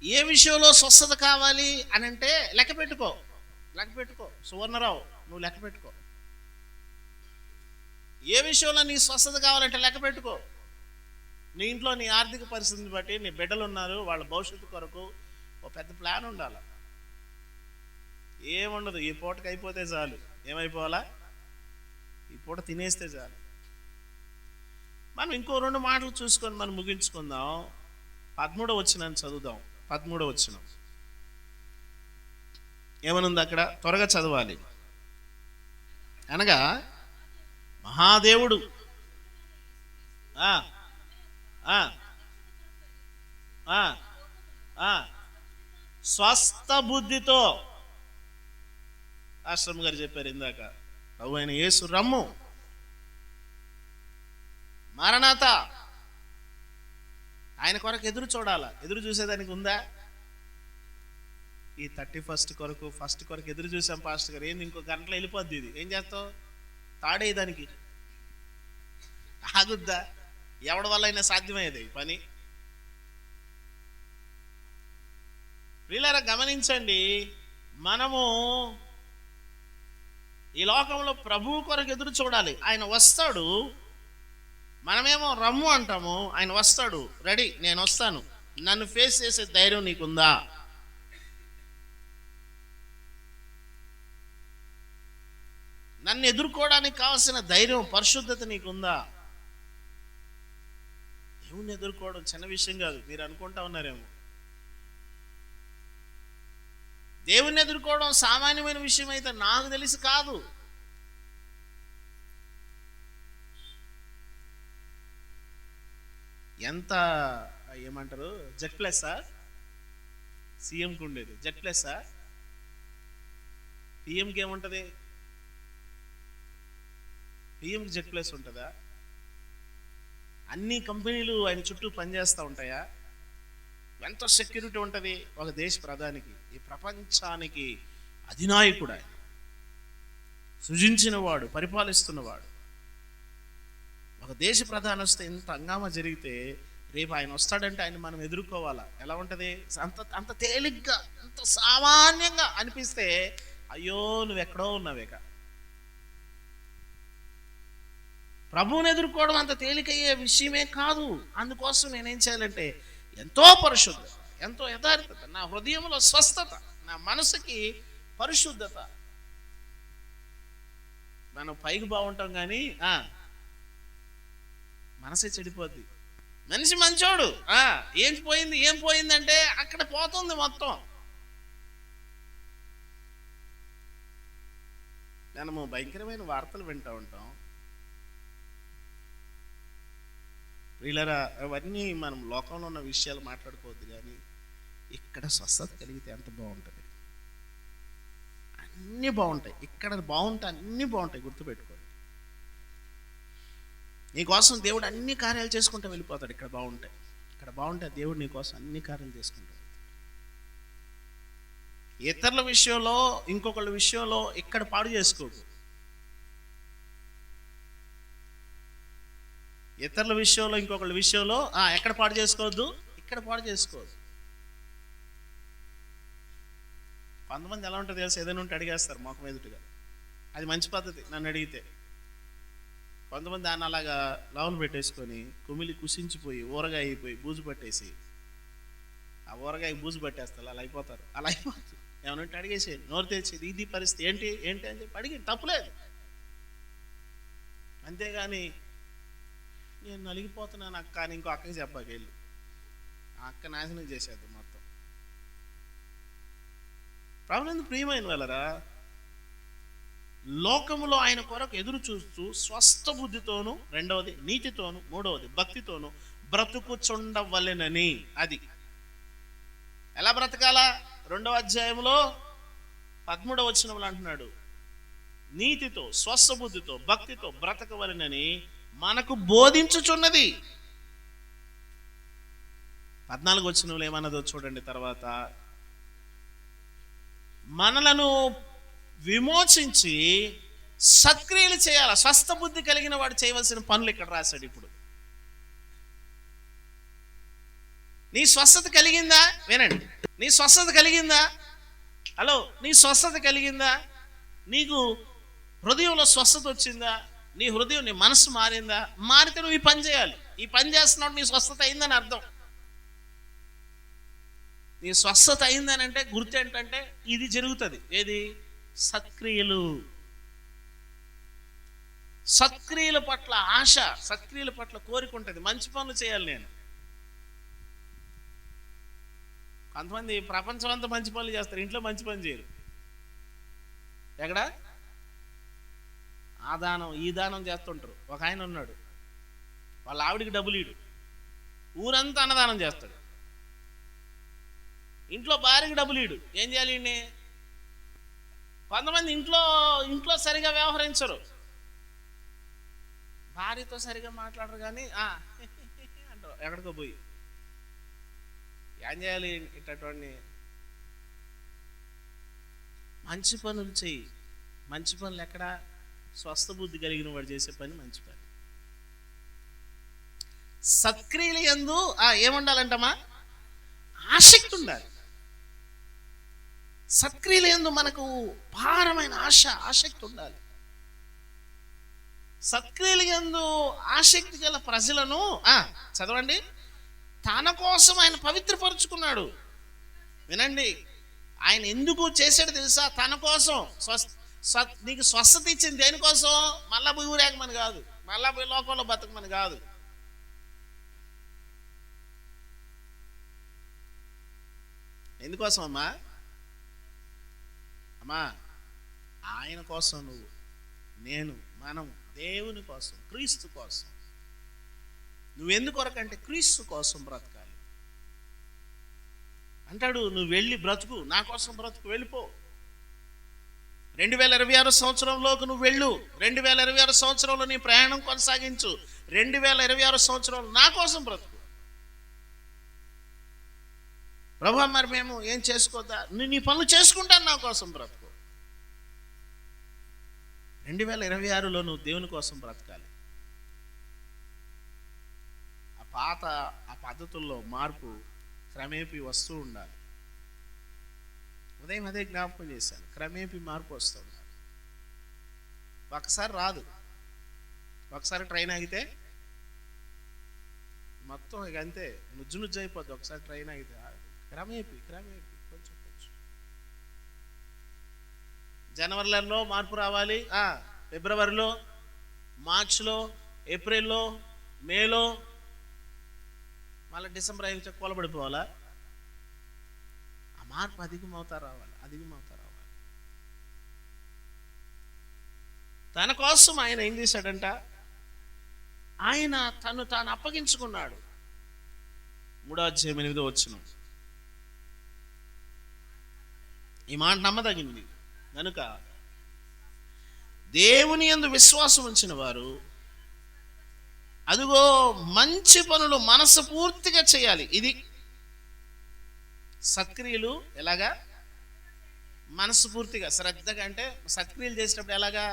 ఏ విషయంలో స్వస్థత కావాలి అని అంటే లెక్క పెట్టుకో. సువర్ణరావు నువ్వు లెక్క పెట్టుకో. ఏ విషయంలో నీ స్వస్థత కావాలంటే లెక్క పెట్టుకో. నీ ఇంట్లో నీ ఆర్థిక పరిస్థితిని బట్టి, నీ బిడ్డలు ఉన్నారు, వాళ్ళ భవిష్యత్తు కొరకు ఓ పెద్ద ప్లాన్ ఉండాలి. ఏముండదు, ఈ పూటకి అయిపోతే చాలు. ఏమైపోవాలా? ఈ పూట తినేస్తే చాలు. మనం ఇంకో 2 మాటలు చూసుకొని మనం ముగించుకుందాం. 13వ వచనాన్ని చదువుదాం. 13వ వచనం. ఏమనుంది అక్కడ? త్వరగా చదవాలి. అనగా మహాదేవుడు స్వస్థ బుద్ధితో, ఆశ్రమ గారు చెప్పారు ఇందాక, ప్రభు అయిన యేసు రమ్ము, మారనాథ. ఆయన కొరకు ఎదురు చూడాలా? ఎదురు చూసేదానికి ఉందా? ఈ 31st కొరకు, 1st కొరకు ఎదురు చూసాం పాస్టర్ గారు. ఏంది ఇంకో గంటలో వెళ్ళిపోద్ది ఇది, ఏం చేస్తావు? తాడేదానికి ఆగుద్దా? ఎవడి వల్ల అయినా సాధ్యమయ్యేది ఈ పని? వీళ్ళారా గమనించండి, మనము ఈ లోకంలో ప్రభువు కొరకు ఎదురు చూడాలి. ఆయన వస్తాడు, మనమేమో రమ్ము అంటాము, ఆయన వస్తాడు, రెడీ, నేను వస్తాను, నన్ను ఫేస్ చేసే ధైర్యం నీకుందా? నన్ను ఎదుర్కోవడానికి కావాల్సిన ధైర్యం, పరిశుద్ధత నీకుందా? దేవుణ్ణి ఎదుర్కోవడం చిన్న విషయం కాదు, మీరు అనుకుంటా ఉన్నారేమో. దేవుణ్ణి ఎదుర్కోవడం సామాన్యమైన విషయం అయితే నాకు తెలిసి కాదు. ఎంత ఏమంటారు, జెడ్ ప్లస్సా సీఎంకి ఉండేది? జెడ్ ప్లస్సా? పిఎంకి ఏముంటుంది? పిఎంకి జెడ్ ప్లస్ ఉంటుందా? అన్ని కంపెనీలు ఆయన చుట్టూ పనిచేస్తూ ఉంటాయా? ఎంత సెక్యూరిటీ ఉంటుంది ఒక దేశ ప్రధానికి? ఈ ప్రపంచానికి అధినాయకుడు ఆయన, సృజించినవాడు, పరిపాలిస్తున్నవాడు. ఒక దేశ ప్రధాని వస్తే ఇంత హంగామా జరిగితే రేపు ఆయన వస్తాడంటే ఆయన మనం ఎదుర్కోవాలా? ఎలా ఉంటుంది? అంత తేలిగ్గా, అంత సామాన్యంగా అనిపిస్తే అయ్యో నువ్వు ఎక్కడో ఉన్నావేక. ప్రభువుని ఎదుర్కోవడం అంత తేలికయ్యే విషయమే కాదు. అందుకోసం నేనేం చేయాలంటే ఎంతో పరిశుద్ధత, ఎంతో యథార్థత, నా హృదయంలో స్వస్థత, నా మనసుకి పరిశుద్ధత. మనం పైకి బాగుంటాం కానీ మనసే చెడిపోద్ది. మనిషి మంచోడు, ఏం పోయిందంటే అక్కడ పోతుంది మొత్తం. మనము భయంకరమైన వార్తలు వింటూ ఉంటాం. వీళ్ళరా అవన్నీ మనం లోకంలో ఉన్న విషయాలు మాట్లాడుకోవద్దు, కానీ ఇక్కడ స్వస్థత కలిగితే ఎంత బాగుంటుంది. అన్నీ బాగుంటాయి, ఇక్కడ బాగుంటాయి, అన్నీ బాగుంటాయి. గుర్తుపెట్టుకోండి, నీకోసం దేవుడు అన్ని కార్యాలు చేసుకుంటూ వెళ్ళిపోతాడు. ఇక్కడ బాగుంటే దేవుడు నీకోసం అన్ని కార్యాలు చేసుకుంటాడు. ఇతరుల విషయంలో, ఇంకొకళ్ళ విషయంలో ఇక్కడ పాడు చేసుకోకు. ఇతరుల విషయంలో, ఇంకొకళ్ళ విషయంలో ఎక్కడ పాడు చేసుకోవద్దు? ఇక్కడ పాడు చేసుకోవద్దు. కొంతమంది ఎలా ఉంటుంది తెలుసు, ఏదైనా ఉంటే అడిగేస్తారు మొఖం ఎదుటిగా. అది మంచి పద్ధతి నన్ను అడిగితే. కొంతమంది దాన్ని అలాగా లవలు పెట్టేసుకొని కుమిలి కుసించిపోయి ఊరగాయ అయిపోయి బూజు పట్టేసి, ఆ ఊరగాయ బూజు పట్టేస్తారు. అలా అయిపోతారు. ఏమనంటే అడిగేసేది, నోరు తెచ్చేది, ఇది పరిస్థితి ఏంటి అని చెప్పి అడిగి తప్పులేదు. అంతేగాని నేను నలిగిపోతున్నాను అక్క అని ఇంకో అక్కకి చెప్పాక వెళ్ళి ఆ అక్క నాశనం చేసేది మొత్తం. ప్రభునందు ప్రియమైన వాళ్ళరా, లోకములో ఆయన కొరకు ఎదురు చూస్తూ స్వస్థ బుద్ధితోను, రెండవది నీతితోను, మూడవది భక్తితోను బ్రతుకుచుండవలెనని. అది ఎలా బ్రతకాలా? 2వ అధ్యాయంలో 13వ వచనంలో అంటున్నాడు, నీతితో, స్వస్థ బుద్ధితో, భక్తితో బ్రతకవలెనని మనకు బోధించుచున్నది. 14వ వచనంలో ఏమన్నదో చూడండి. తర్వాత మనలను విమోచించి సత్క్రియలు చేయాలి. స్వస్థ బుద్ధి కలిగిన వాడు చేయవలసిన పనులు ఇక్కడ రాశాడు. ఇప్పుడు నీ స్వస్థత కలిగిందా? వినండి, నీ స్వస్థత కలిగిందా? హలో, నీ స్వస్థత కలిగిందా? నీకు హృదయంలో స్వస్థత వచ్చిందా? నీ హృదయం, నీ మనసు మారిందా? మారితే నువ్వు ఈ పని చేయాలి. ఈ పని చేస్తున్నావు, నీ స్వస్థత అయిందని అర్థం. నీ స్వస్థత అయిందని అంటే గుర్తు ఏంటంటే ఇది జరుగుతుంది. ఏది? సత్క్రియలు. సత్క్రియల పట్ల ఆశ, సత్క్రియల పట్ల కోరిక ఉంటుంది. మంచి పనులు చేయాలి నేను. కొంతమంది ప్రపంచం అంతా మంచి పనులు చేస్తారు, ఇంట్లో మంచి పని చేయరు. ఎక్కడ ఆ దానం ఈ దానం చేస్తుంటారు. ఒక ఆయన ఉన్నాడు, వాళ్ళ ఆవిడికి డబ్బులు ఇడు, ఊరంతా అన్నదానం చేస్తాడు. ఇంట్లో భార్యకి డబ్బులు ఇడు, ఏం చేయాలి? కొంతమంది ఇంట్లో సరిగా వ్యవహరించరు, భార్యతో సరిగా మాట్లాడరు, కానీ అంటారు ఎక్కడికో పోయి. ఏం చేయాలి? ఇట్టటువంటి మంచి పనులు చెయ్యి. మంచి పనులు ఎక్కడ? స్వస్థ బుద్ధి కలిగిన వాడు చేసే పని మంచి పని. సత్క్రియలు యందు ఏముండాలంటమ్మా? ఆసక్తి ఉండాలి. సత్క్రియలు యందు మనకు భారమైన ఆసక్తి ఉండాలి. సత్క్రియలు యందు ఆసక్తి గల ప్రజలను చదవండి, తన కోసం ఆయన పవిత్రపరుచుకున్నాడు. వినండి, ఆయన ఎందుకు చేశాడు తెలుసా? తన కోసం. నీకు స్వస్థత ఇచ్చింది దేనికోసం? మళ్ళా పోయి ఊరేగమని కాదు, మళ్ళా పోయి లోకంలో బతకమని కాదు. ఎందుకోసం అమ్మా? ఆయన కోసం, నువ్వు, నేను, మనం దేవుని కోసం, క్రీస్తు కోసం. నువ్వెందుకు కొరకంటే క్రీస్తు కోసం బ్రతకాలి అంటాడు. నువ్వు వెళ్ళి బ్రతుకు, నా కోసం బ్రతుకు, వెళ్ళిపో. 2026 సంవత్సరంలోకి నువ్వు వెళ్ళు. 2026 సంవత్సరంలో నీ ప్రయాణం కొనసాగించు. 2026 సంవత్సరంలో నా కోసం బ్రతుకు. ప్రభా, మరి మేము ఏం చేసుకోద్దా? నీ పనులు చేసుకుంటాను, నా కోసం బ్రతుకు. 2026లో నువ్వు దేవుని కోసం బ్రతకాలి. ఆ పద్ధతుల్లో మార్పు క్రమేపీ వస్తూ ఉండాలి. ఉదయం అదే జ్ఞాపకం చేశాను, క్రమేపీ మార్పు వస్తుంది. ఒకసారి రాదు. ఒకసారి ట్రైన్ ఆగితే మొత్తం ఇక అంతే, నుజ్జు అయిపోద్ది. ఒకసారి ట్రైన్ ఆగితే క్రమేపీ కొంచెం జనవరిలో మార్పు రావాలి, ఫిబ్రవరిలో, మార్చిలో, ఏప్రిల్లో, మేలో, మళ్ళీ డిసెంబర్ అయితే కూలబడిపోవాలా? ఆ మార్పు అధికమవుతా రావాలి. తన కోసం ఆయన ఏం చేశాడంట? ఆయన తాను అప్పగించుకున్నాడు. 3వ అధ్యాయం 8వ వచనం. ఈ మాట నమ్మదగింది కనుక దేవుని యందు విశ్వాసం ఉంచిన వారు అదిగో మంచి పనులు మనసు పూర్తిగా చేయాలి. ఇది సత్క్రియలు. ఎలాగా? మనసు పూర్తిగా శ్రద్ధగా. అంటే సత్క్రియలు చేసేటప్పుడు ఎలాగా?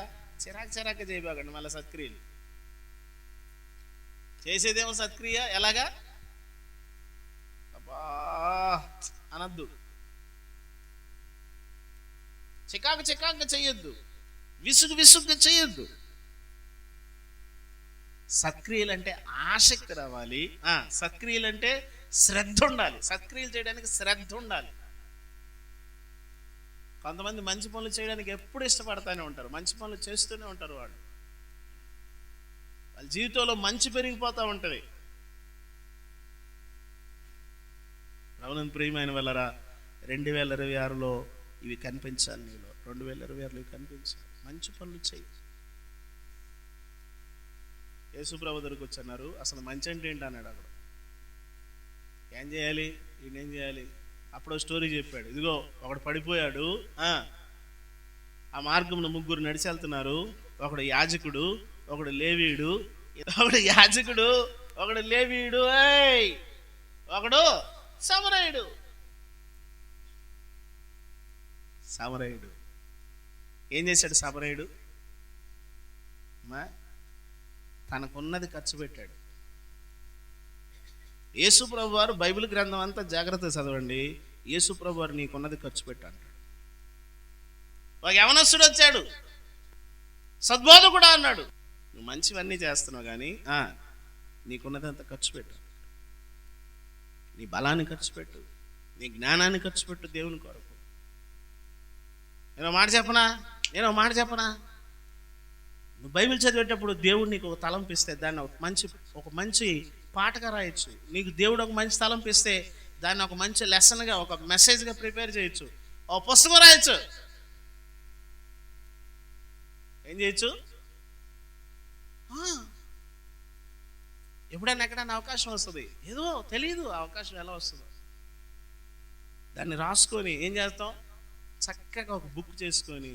చిరాకు చేయబాకండి. మళ్ళీ సత్క్రియలు చేసేదేమో సత్క్రియ. ఎలాగా? అబ్బా అనద్దు, చికాకు చేయొద్దు, విసుగుగా చేయొద్దు. సత్క్రియలు అంటే ఆసక్తి రావాలి. సత్క్రియలు అంటే శ్రద్ధ ఉండాలి. సత్క్రియలు చేయడానికి శ్రద్ధ ఉండాలి. కొంతమంది మంచి పనులు చేయడానికి ఎప్పుడు ఇష్టపడతానే ఉంటారు, మంచి పనులు చేస్తూనే ఉంటారు. వాళ్ళ జీవితంలో మంచి పెరిగిపోతూ ఉంటుంది. ప్రభువునందు ప్రియమైన వాళ్ళరా, 2026లో ఇవి కనిపించాలి నీలో. 2026లో ఇవి కనిపించాలి. మంచి పనులు చేయి. యేసు ప్రభు దగ్గరికి వచ్చన్నారు. అసలు మంచి అంటే ఏంటి అన్నాడు. అక్కడ ఏం చేయాలి? ఈయనేం చేయాలి? అప్పుడు స్టోరీ చెప్పాడు. ఇదిగో ఒకడు పడిపోయాడు, ఆ మార్గంలో 3 నడిచి వెళ్తున్నారు. ఒకడు యాజకుడు, ఒకడు లేవీయుడు, ఒకడు లేవీయుడు, ఒకడు సమరయుడు. ఏం చేశాడు సమరయుడు? తనకున్నది ఖర్చు పెట్టాడు. యేసు ప్రభు వారు బైబిల్ గ్రంథం అంతా జాగ్రత్తగా చదవండి. యేసు ప్రభు వారు నీకున్నది ఖర్చు పెట్టాడు. ఒక యవనస్తుడు వచ్చాడు, సద్బోధకుడు అన్నాడు. నువ్వు మంచివన్నీ చేస్తున్నావు కానీ నీకున్నది అంత ఖర్చు పెట్టు. నీ బలాన్ని ఖర్చు పెట్టు, నీ జ్ఞానాన్ని ఖర్చు పెట్టు దేవుని కొరకు. నేను మాట చెప్పనా? నువ్వు బైబిల్ చదివేటప్పుడు దేవుడు నీకు ఒక తలంపు ఇస్తే దాన్ని ఒక మంచి పాటగా రాయొచ్చు. నీకు దేవుడు ఒక మంచి తలంపు ఇస్తే దాన్ని ఒక మంచి లెసన్గా, ఒక మెసేజ్గా ప్రిపేర్ చేయొచ్చు. ఒక పుస్తకం రాయొచ్చు. ఏం చేయొచ్చు? ఎప్పుడైనా ఎక్కడైనా అవకాశం వస్తుంది, ఏదో తెలియదు అవకాశం ఎలా వస్తుందో, దాన్ని రాసుకొని ఏం చేస్తాం, చక్కగా ఒక బుక్ చేసుకొని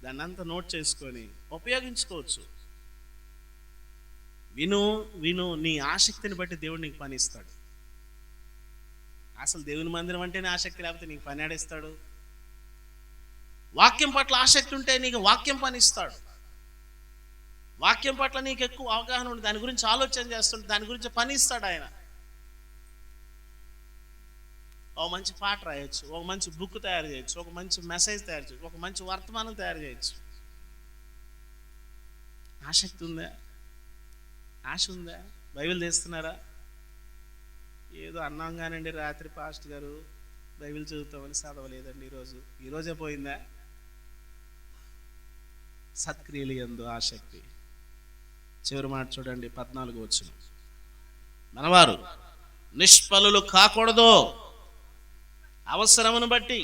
దాన్ని అంతా నోట్ చేసుకొని ఉపయోగించుకోవచ్చు. విను విను, నీ ఆసక్తిని బట్టి దేవుడు నీకు పని ఇస్తాడు. అసలు దేవుని మందిరం అంటేనే ఆసక్తి లేకపోతే నీకు పని ఆడేస్తాడు. వాక్యం పట్ల ఆసక్తి ఉంటే నీకు వాక్యం పని ఇస్తాడు. వాక్యం పట్ల నీకు ఎక్కువ అవగాహన ఉంది, దాని గురించి ఆలోచన చేస్తుంటే దాని గురించి పని ఇస్తాడు ఆయన. ఒక మంచి పాట రాయొచ్చు, ఒక మంచి బుక్ తయారు చేయొచ్చు, ఒక మంచి మెసేజ్ తయారు చేయొచ్చు, ఒక మంచి వర్తమానం తయారు చేయొచ్చు. ఆసక్తి ఉందా? ఆశ ఉందా? బైబిల్ తీస్తున్నారా? ఏదో అన్నాం కానండి, రాత్రి పాస్ట్ గారు బైబిల్ చదువుతామని చదవలేదండి, ఈరోజే పోయిందా? సత్క్రియలు యందు ఆసక్తి. చివరి మాట చూడండి, 14 వచనం. మనవారు నిష్ఫలులు కాకూడదు, అవసరమును బట్టి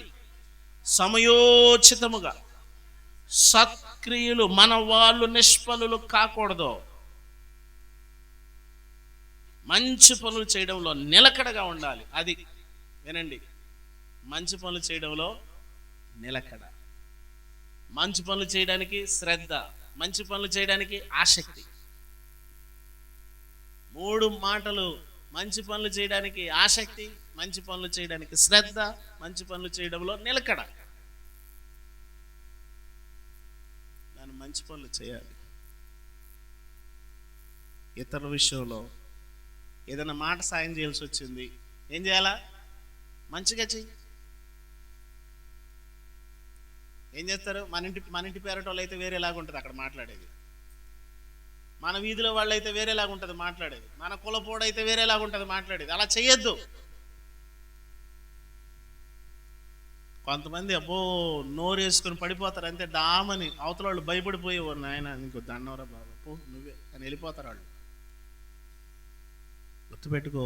సమయోచితముగా సత్క్రియలు. మన వాళ్ళు నిష్ఫలులు కాకూడదు, మంచి పనులు చేయడంలో నిలకడగా ఉండాలి. అది వినండి, మంచి పనులు చేయడంలో నిలకడ, మంచి పనులు చేయడానికి శ్రద్ధ, మంచి పనులు చేయడానికి ఆసక్తి. 3 మాటలు: మంచి పనులు చేయడానికి ఆసక్తి, మంచి పనులు చేయడానికి శ్రద్ధ, మంచి పనులు చేయడంలో నిలకడ. దాని మంచి పనులు చేయాలి. ఇతరుల విషయంలో ఏదైనా మాట సాయం చేయాల్సి వచ్చింది, ఏం చేయాలా? మంచిగా చెయ్యి. ఏం చేస్తారు? మన ఇంటి పేరట వాళ్ళు అయితే వేరేలాగా ఉంటుంది అక్కడ మాట్లాడేది, మన వీధిలో వాళ్ళు అయితే వేరేలాగా ఉంటుంది మాట్లాడేది, మన కులపోడు అయితే వేరేలాగా ఉంటుంది మాట్లాడేది. అలా చేయొద్దు. కొంతమంది అబ్బో నోరు వేసుకొని పడిపోతారు అంతే, డామని. అవతల వాళ్ళు భయపడిపోయేవారు, నాయన నీకు దండవరా బాబా, పో నువ్వే అని వెళ్ళిపోతారు వాళ్ళు. గుర్తుపెట్టుకో,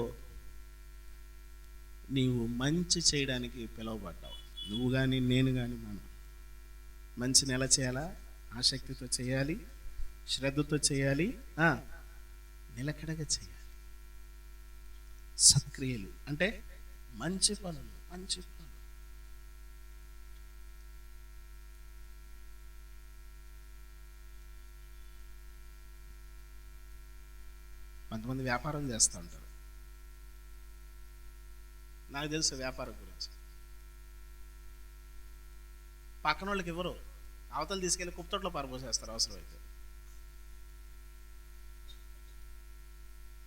నీవు మంచి చేయడానికి పిలువబడ్డావు. నువ్వు కానీ నేను కానీ మనం మంచిని ఎలా చేయాలా? ఆసక్తితో చేయాలి, శ్రద్ధతో చేయాలి, నిలకడగా చేయాలి. సత్క్రియలు అంటే మంచి పనులు, మంచి పనులు. కొంతమంది వ్యాపారం చేస్తూ ఉంటారు. నాకు తెలుసు వ్యాపారం గురించి. పక్కన వాళ్ళకి ఇవ్వరు, అవతలు తీసుకెళ్ళి కుప్పతోటలో పారబోసేస్తారు అవసరమైతే.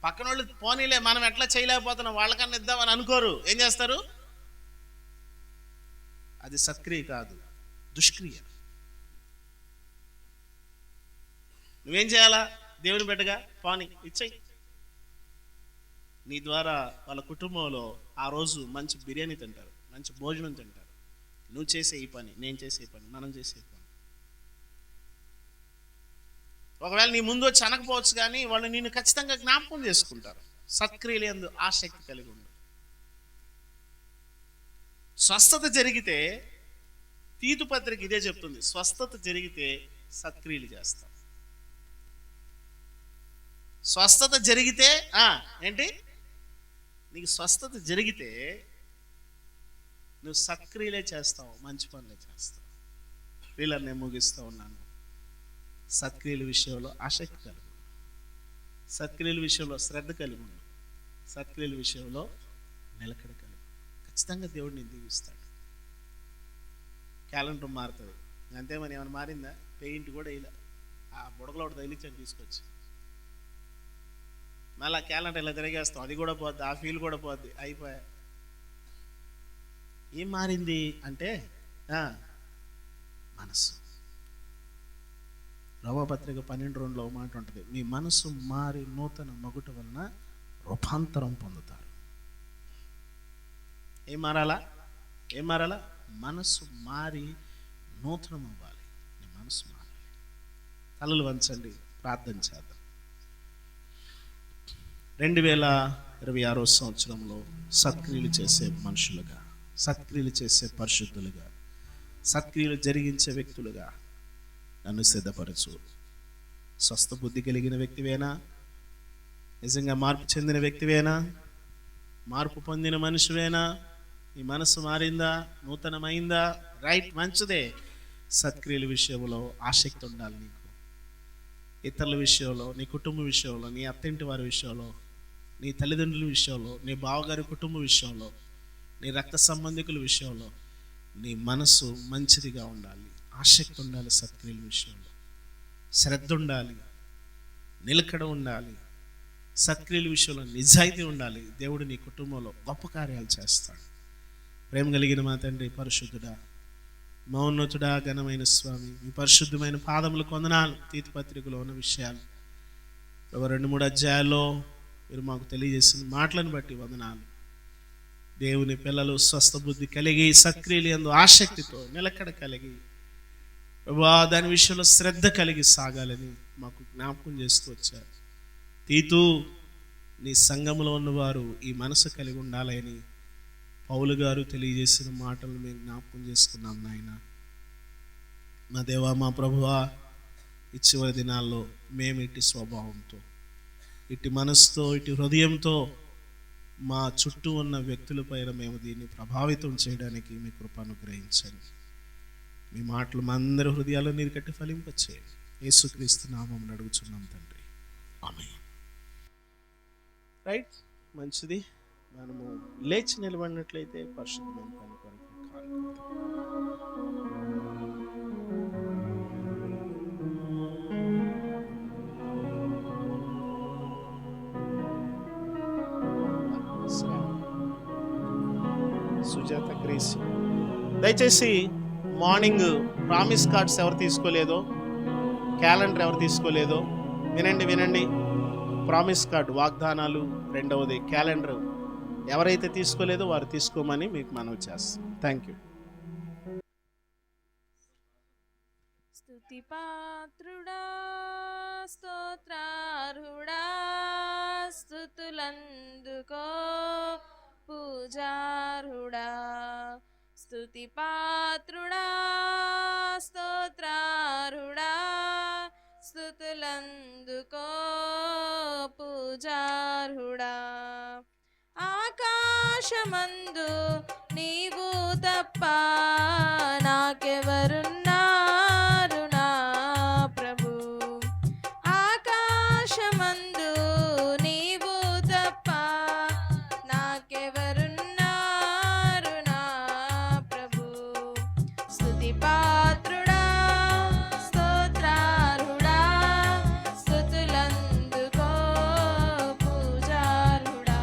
పక్కన వాళ్ళు పోనీలే మనం ఎట్లా చేయలేకపోతున్నాం వాళ్ళకన్నా ఇద్దామని అనుకోరు. ఏం చేస్తారు? అది సత్క్రియ కాదు, దుష్క్రియ. నువ్వేం చేయాలా? దేవుని బిడ్డగా పోనీ ఇచ్చేయి. నీ ద్వారా వాళ్ళ కుటుంబంలో ఆ రోజు మంచి బిర్యానీ తింటారు, మంచి భోజనం తింటారు. నువ్వు చేసే ఈ పని, నేను చేసే ఈ పని, మనం చేసే పని. ఒకవేళ నీ ముందు వచ్చి అనకపోవచ్చు, కానీ వాళ్ళు నిన్ను ఖచ్చితంగా జ్ఞాపకం చేసుకుంటారు. సత్క్రియలు యందు ఆసక్తి కలిగి ఉండు. స్వస్థత జరిగితే, తీతు పత్రిక ఇదే చెప్తుంది, స్వస్థత జరిగితే సత్క్రియలు చేస్తాం. స్వస్థత జరిగితే ఏంటి? నీకు స్వస్థత జరిగితే నువ్వు సత్క్రియలే చేస్తావు, మంచి పనులే చేస్తావు. వీళ్ళని నేను ముగిస్తూ ఉన్నాను. సత్క్రియల విషయంలో ఆసక్తి కలిగి, సత్క్రియల విషయంలో శ్రద్ధ కలిగి ఉండు, సత్క్రియల విషయంలో నిలకడ కలిగి. ఖచ్చితంగా దేవుడు నేను దీవిస్తాడు. క్యాలెండర్ మారుతుంది అంతే. మరి ఏమైనా మారిందా? పెయింట్ కూడా ఇలా ఆ బుడగలో ఒకటి తగిలించని తీసుకొచ్చి మళ్ళీ క్యాలెండర్ ఇలా తిరిగేస్తాం, అది కూడా పోద్ది, ఆ ఫీల్ కూడా పోద్ది, అయిపోయా. ఏం మారింది అంటే మనసు. రోమపత్రిక 12:2లో మాట ఉంటుంది, మీ మనసు మారి నూతన మగుట వలన రూపాంతరం పొందుతారు. ఏం మారాలా? మనసు మారి నూతనం అవ్వాలి. నీ మనసు మారాలి. తలలు వంచండి, ప్రార్థన చేద్దాం. 2026 సంవత్సరంలో సత్క్రియలు చేసే మనుషులుగా, సత్క్రియలు చేసే పరిశుద్ధులుగా, సత్క్రియలు జరిగించే వ్యక్తులుగా నన్ను సిద్ధపరచు. స్వస్థ బుద్ధి కలిగిన వ్యక్తివేనా? నిజంగా మార్పు చెందిన వ్యక్తివేనా? మార్పు పొందిన మనిషివేనా? నీ మనసు మారిందా? నూతనమైందా? రైట్, మంచిదే. సత్క్రియల విషయంలో ఆసక్తి ఉండాలి నీకు. ఇతరుల విషయంలో, నీ కుటుంబ విషయంలో, నీ అత్తింటి వారి విషయంలో, నీ తల్లిదండ్రుల విషయంలో, నీ బావగారి కుటుంబ విషయంలో, నీ రక్త సంబంధికుల విషయంలో నీ మనసు మంచిదిగా ఉండాలి. ఆసక్తి ఉండాలి. సత్క్రియల విషయంలో శ్రద్ధ ఉండాలి. నిలకడ ఉండాలి. సత్క్రియల విషయంలో నిజాయితీ ఉండాలి. దేవుడు నీ కుటుంబంలో గొప్ప కార్యాలు చేస్తాడు. ప్రేమ కలిగిన మా తండ్రి, పరిశుద్ధుడా, మౌన్నతుడా, ఘనమైన స్వామి, మీ పరిశుద్ధమైన పాదములు కొందనాలు. తీతి పత్రికలో ఉన్న విషయాలు 2-3 అధ్యాయాల్లో మీరు మాకు తెలియజేసిన మాటలను బట్టి వందనాలు. దేవుని పిల్లలు స్వస్థ బుద్ధి కలిగి సత్క్రియలు యందు ఆసక్తితో నిలకడ కలిగి దాని విషయంలో శ్రద్ధ కలిగి సాగాలని మాకు జ్ఞాపకం చేస్తూ వచ్చారు. తీతు, నీ సంఘంలో ఉన్నవారు ఈ మనసు కలిగి ఉండాలని పౌలు గారు తెలియజేసిన మాటలు మేము జ్ఞాపకం చేసుకున్నాం నాయన. మా దేవా, మా ప్రభువా, ఈ చివరి దినాల్లో మేము ఇట్టి స్వభావంతో, ఇట్టి మనసుతో, ఇట్టి హృదయంతో మా చుట్టూ ఉన్న వ్యక్తులపైన మేము దీన్ని ప్రభావితం చేయడానికి మీ కృప అనుగ్రహించండి. మీ మాటలు మా అందరి హృదయాల్లో నీరు కట్టి ఫలింపచేయండి. యేసుక్రీస్తు నామమున అడుగుచున్నాం తండ్రి, ఆమేన్. రైట్, మంచిది. మనము లేచి నిలబడినట్లయితే పరిశుద్ధమైన పని కొరకు సుజాత గ్రేస్. దయచేసి మార్నింగ్ ప్రామిస్ కార్డ్స్ ఎవరు తీసుకోలేదో, క్యాలెండర్ ఎవరు తీసుకోలేదో వినండి. ప్రామిస్ కార్డు వాగ్దానాలు, రెండవది క్యాలెండర్ ఎవరైతే తీసుకోలేదో వారు తీసుకోమని మీకు మనవి చేస్తాం. Thank you. స్తుతి పాత్రుడా, స్తోత్రార్హుడా, స్తుతులందుకో పూజార్హుడా. స్తుతి పాత్రుడా, స్తోత్రార్హుడా, స్తుతులందుకో పూజార్హుడా. ఆకాశమందు నీవు తప్ప నాకెవరున్నారు నా ప్రభు. ఆకాశమందు నీవు తప్ప నాకెవరున్నారు నా ప్రభు. స్తుతి పాత్రుడా, స్తోత్రార్హుడా, స్తుతులందుకో పూజార్హుడా.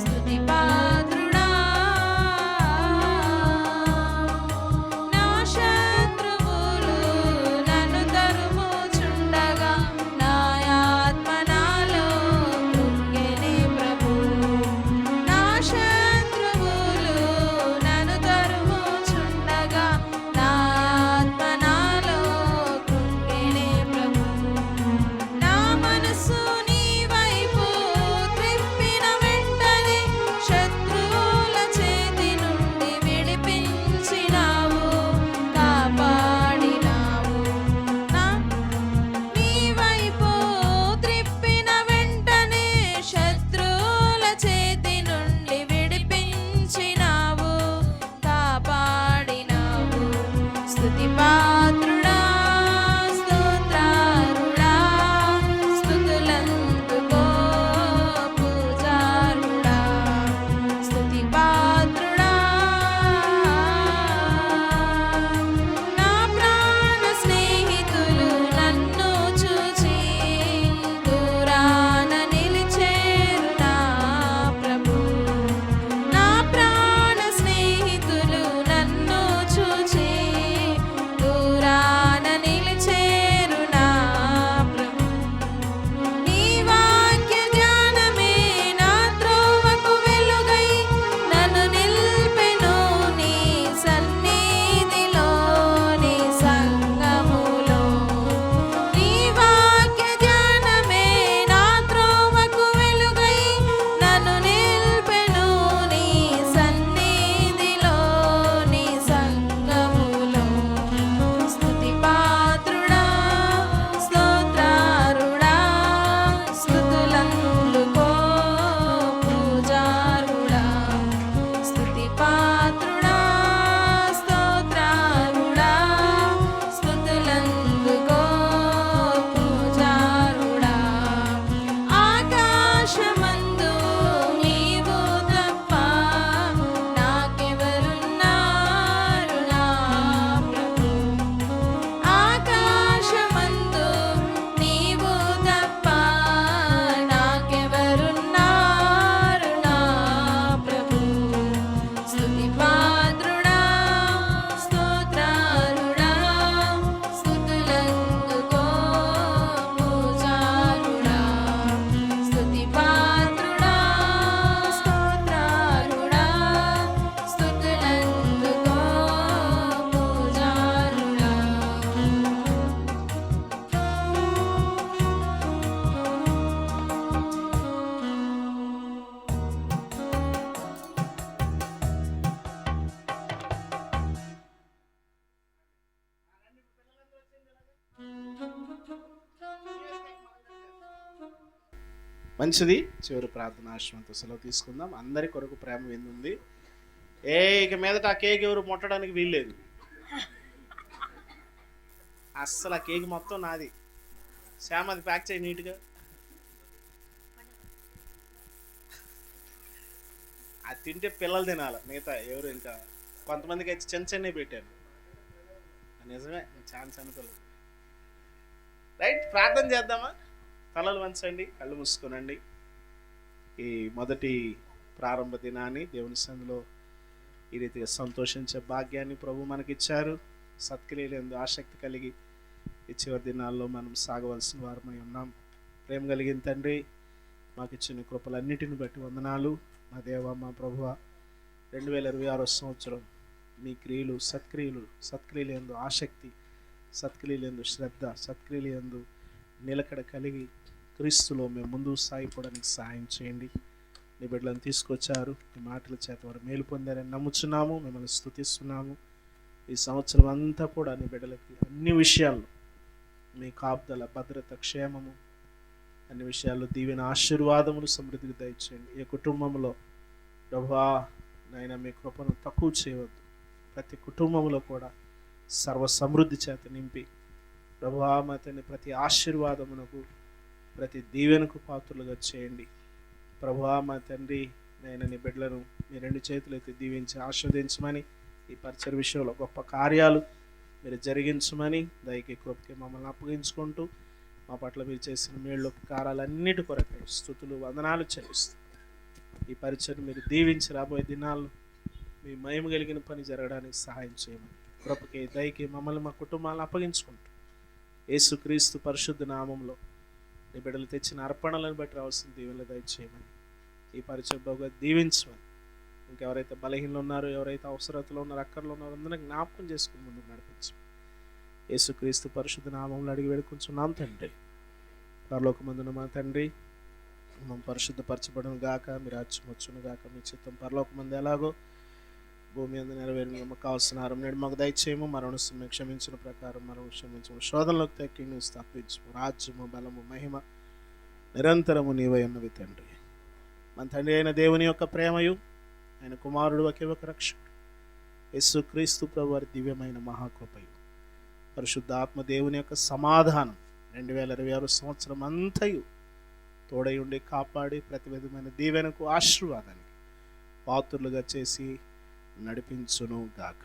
స్తుతి పాత్రుడా, నా మంచిది. చివరి ప్రార్థన ఆశ్రమంతో సెలవు తీసుకుందాం. అందరి కొరకు ప్రేమ విందుంది. ఇక మీదట ఆ కేక్ ఎవరు ముట్టడానికి వీల్లేదు. అస్సలు ఆ కేక్ మొత్తం నాది. శ్యామ్ అది ప్యాక్ చేయి నీట్గా. అది తింటే పిల్లలు తినాలి, మిగతా ఎవరు ఇంకా కొంతమందికి అయితే చిన్న చిన్నవి పెట్టాను. నిజమే, చాలా చిన్న పిల్లలు. రైట్, ప్రార్థన చేద్దామా? తలలు వంచండి, కళ్ళు మూసుకోనండి. ఈ మొదటి ప్రారంభ దినాన్ని దేవుని సన్నిధిలో ఈ రీతిగా సంతోషించే భాగ్యాన్ని ప్రభు మనకిచ్చారు. సత్క్రియలందు ఆసక్తి కలిగి ఈ చివరి దినాల్లో మనం సాగవలసిన వారమై ఉన్నాం. ప్రేమ కలిగిన తండ్రి, మాకు ఇచ్చిన కృపలన్నిటిని బట్టి వందనాలు. మా దేవ, మా ప్రభువ, 2026 సంవత్సరం మీ క్రియలు, సత్క్రియలందు ఆసక్తి, సత్క్రియలందు శ్రద్ధ, సత్క్రియలందు నిలకడ కలిగి క్రీస్తులో మేము ముందుకు సాగిపోవడానికి సహాయం చేయండి. నీ బిడ్డలను తీసుకొచ్చారు, మీ మాటల చేత వారు మేలు పొందారని నమ్ముచున్నాము. మిమ్మల్ని స్తుతిస్తున్నాము. ఈ సంవత్సరం అంతా కూడా నీ బిడ్డలకి అన్ని విషయాల్లో మీ కాపుదల, భద్రత, క్షేమము, అన్ని విషయాల్లో దీవెన, ఆశీర్వాదములు సమృద్ధికి దయచేయండి. ఏ కుటుంబంలో ప్రభువా నాయన మీ కృపను తక్కువ చేయవద్దు. ప్రతి కుటుంబంలో కూడా సర్వ సమృద్ధి చేత నింపి ప్రభువా మా తండ్రి ప్రతి ఆశీర్వాదమునకు, ప్రతి దీవెనకు పాత్రలుగా చేయండి. ప్రభువా మా తండ్రి నాయన నీ బిడ్డలను మీ 2 చేతులైతే దీవించి ఆస్వాదించమని, ఈ పరిచయ విషయంలో గొప్ప కార్యాలు మీరు జరిగించమని దయకి కృపకి మమ్మల్ని అప్పగించుకుంటూ మా పట్ల మీరు చేసిన మేళ్ళు ఉపకారాలన్నిటి కొరకు స్తుతులు, వందనాలు చెల్లిస్తూ ఈ పరిచయం మీరు దీవించి రాబోయే దినాల్లో మీ మహిమ కలిగిన పని జరగడానికి సహాయం చేయమని కృపకి దయకి మమ్మల్ని మా కుటుంబాలను అప్పగించుకుంటూ యేసుక్రీస్తు పరిశుద్ధ నామంలో నీ బిడ్డలు తెచ్చిన అర్పణలను బట్టి రావాల్సిన దీవెనలు దయచేయమని, ఈ పరిచయం బాగా దీవించమని, ఇంకెవరైతే బలహీనలు ఉన్నారో, ఎవరైతే అవసరతలో ఉన్నారో, అక్కర్లో ఉన్నారో అందరినీ జ్ఞాపకం చేసుకుని ముందుకు నడిపించమని యేసుక్రీస్తు పరిశుద్ధ నామంలో అడిగి వేడుకుంటున్నాం తండ్రి. పరలోకమందున మా తండ్రి, మనం పరిశుద్ధపరచబడును గాక, మీ రాజ్యం వచ్చును గాక, మీ చిత్తం పరలోకమందు ఎలాగో భూమి అందు నెరవేరును. మాకు కావాల్సిన ఆహారం నేడు మాకు దయచేయము, మరణిస్తున్న క్షమించిన ప్రకారం మనం క్షమించము, శోధనలోకి తగ్గి స్థాపించము. రాజ్యము, బలము, మహిమ నిరంతరము నీవై ఉన్నవి తండ్రి. మన తండ్రి అయిన దేవుని యొక్క ప్రేమయు, ఆయన కుమారుడు ఒకే ఒక రక్షకుడు యేసుక్రీస్తు ప్రభు వారి దివ్యమైన మహాకృపయు, పరిశుద్ధ ఆత్మ దేవుని యొక్క సమాధానం 2026 సంవత్సరం అంతయు తోడై ఉండి కాపాడి ప్రతి విధమైన దీవెనకు, ఆశీర్వాదానికి పాత్రులుగా చేసి నడిపించును గాక.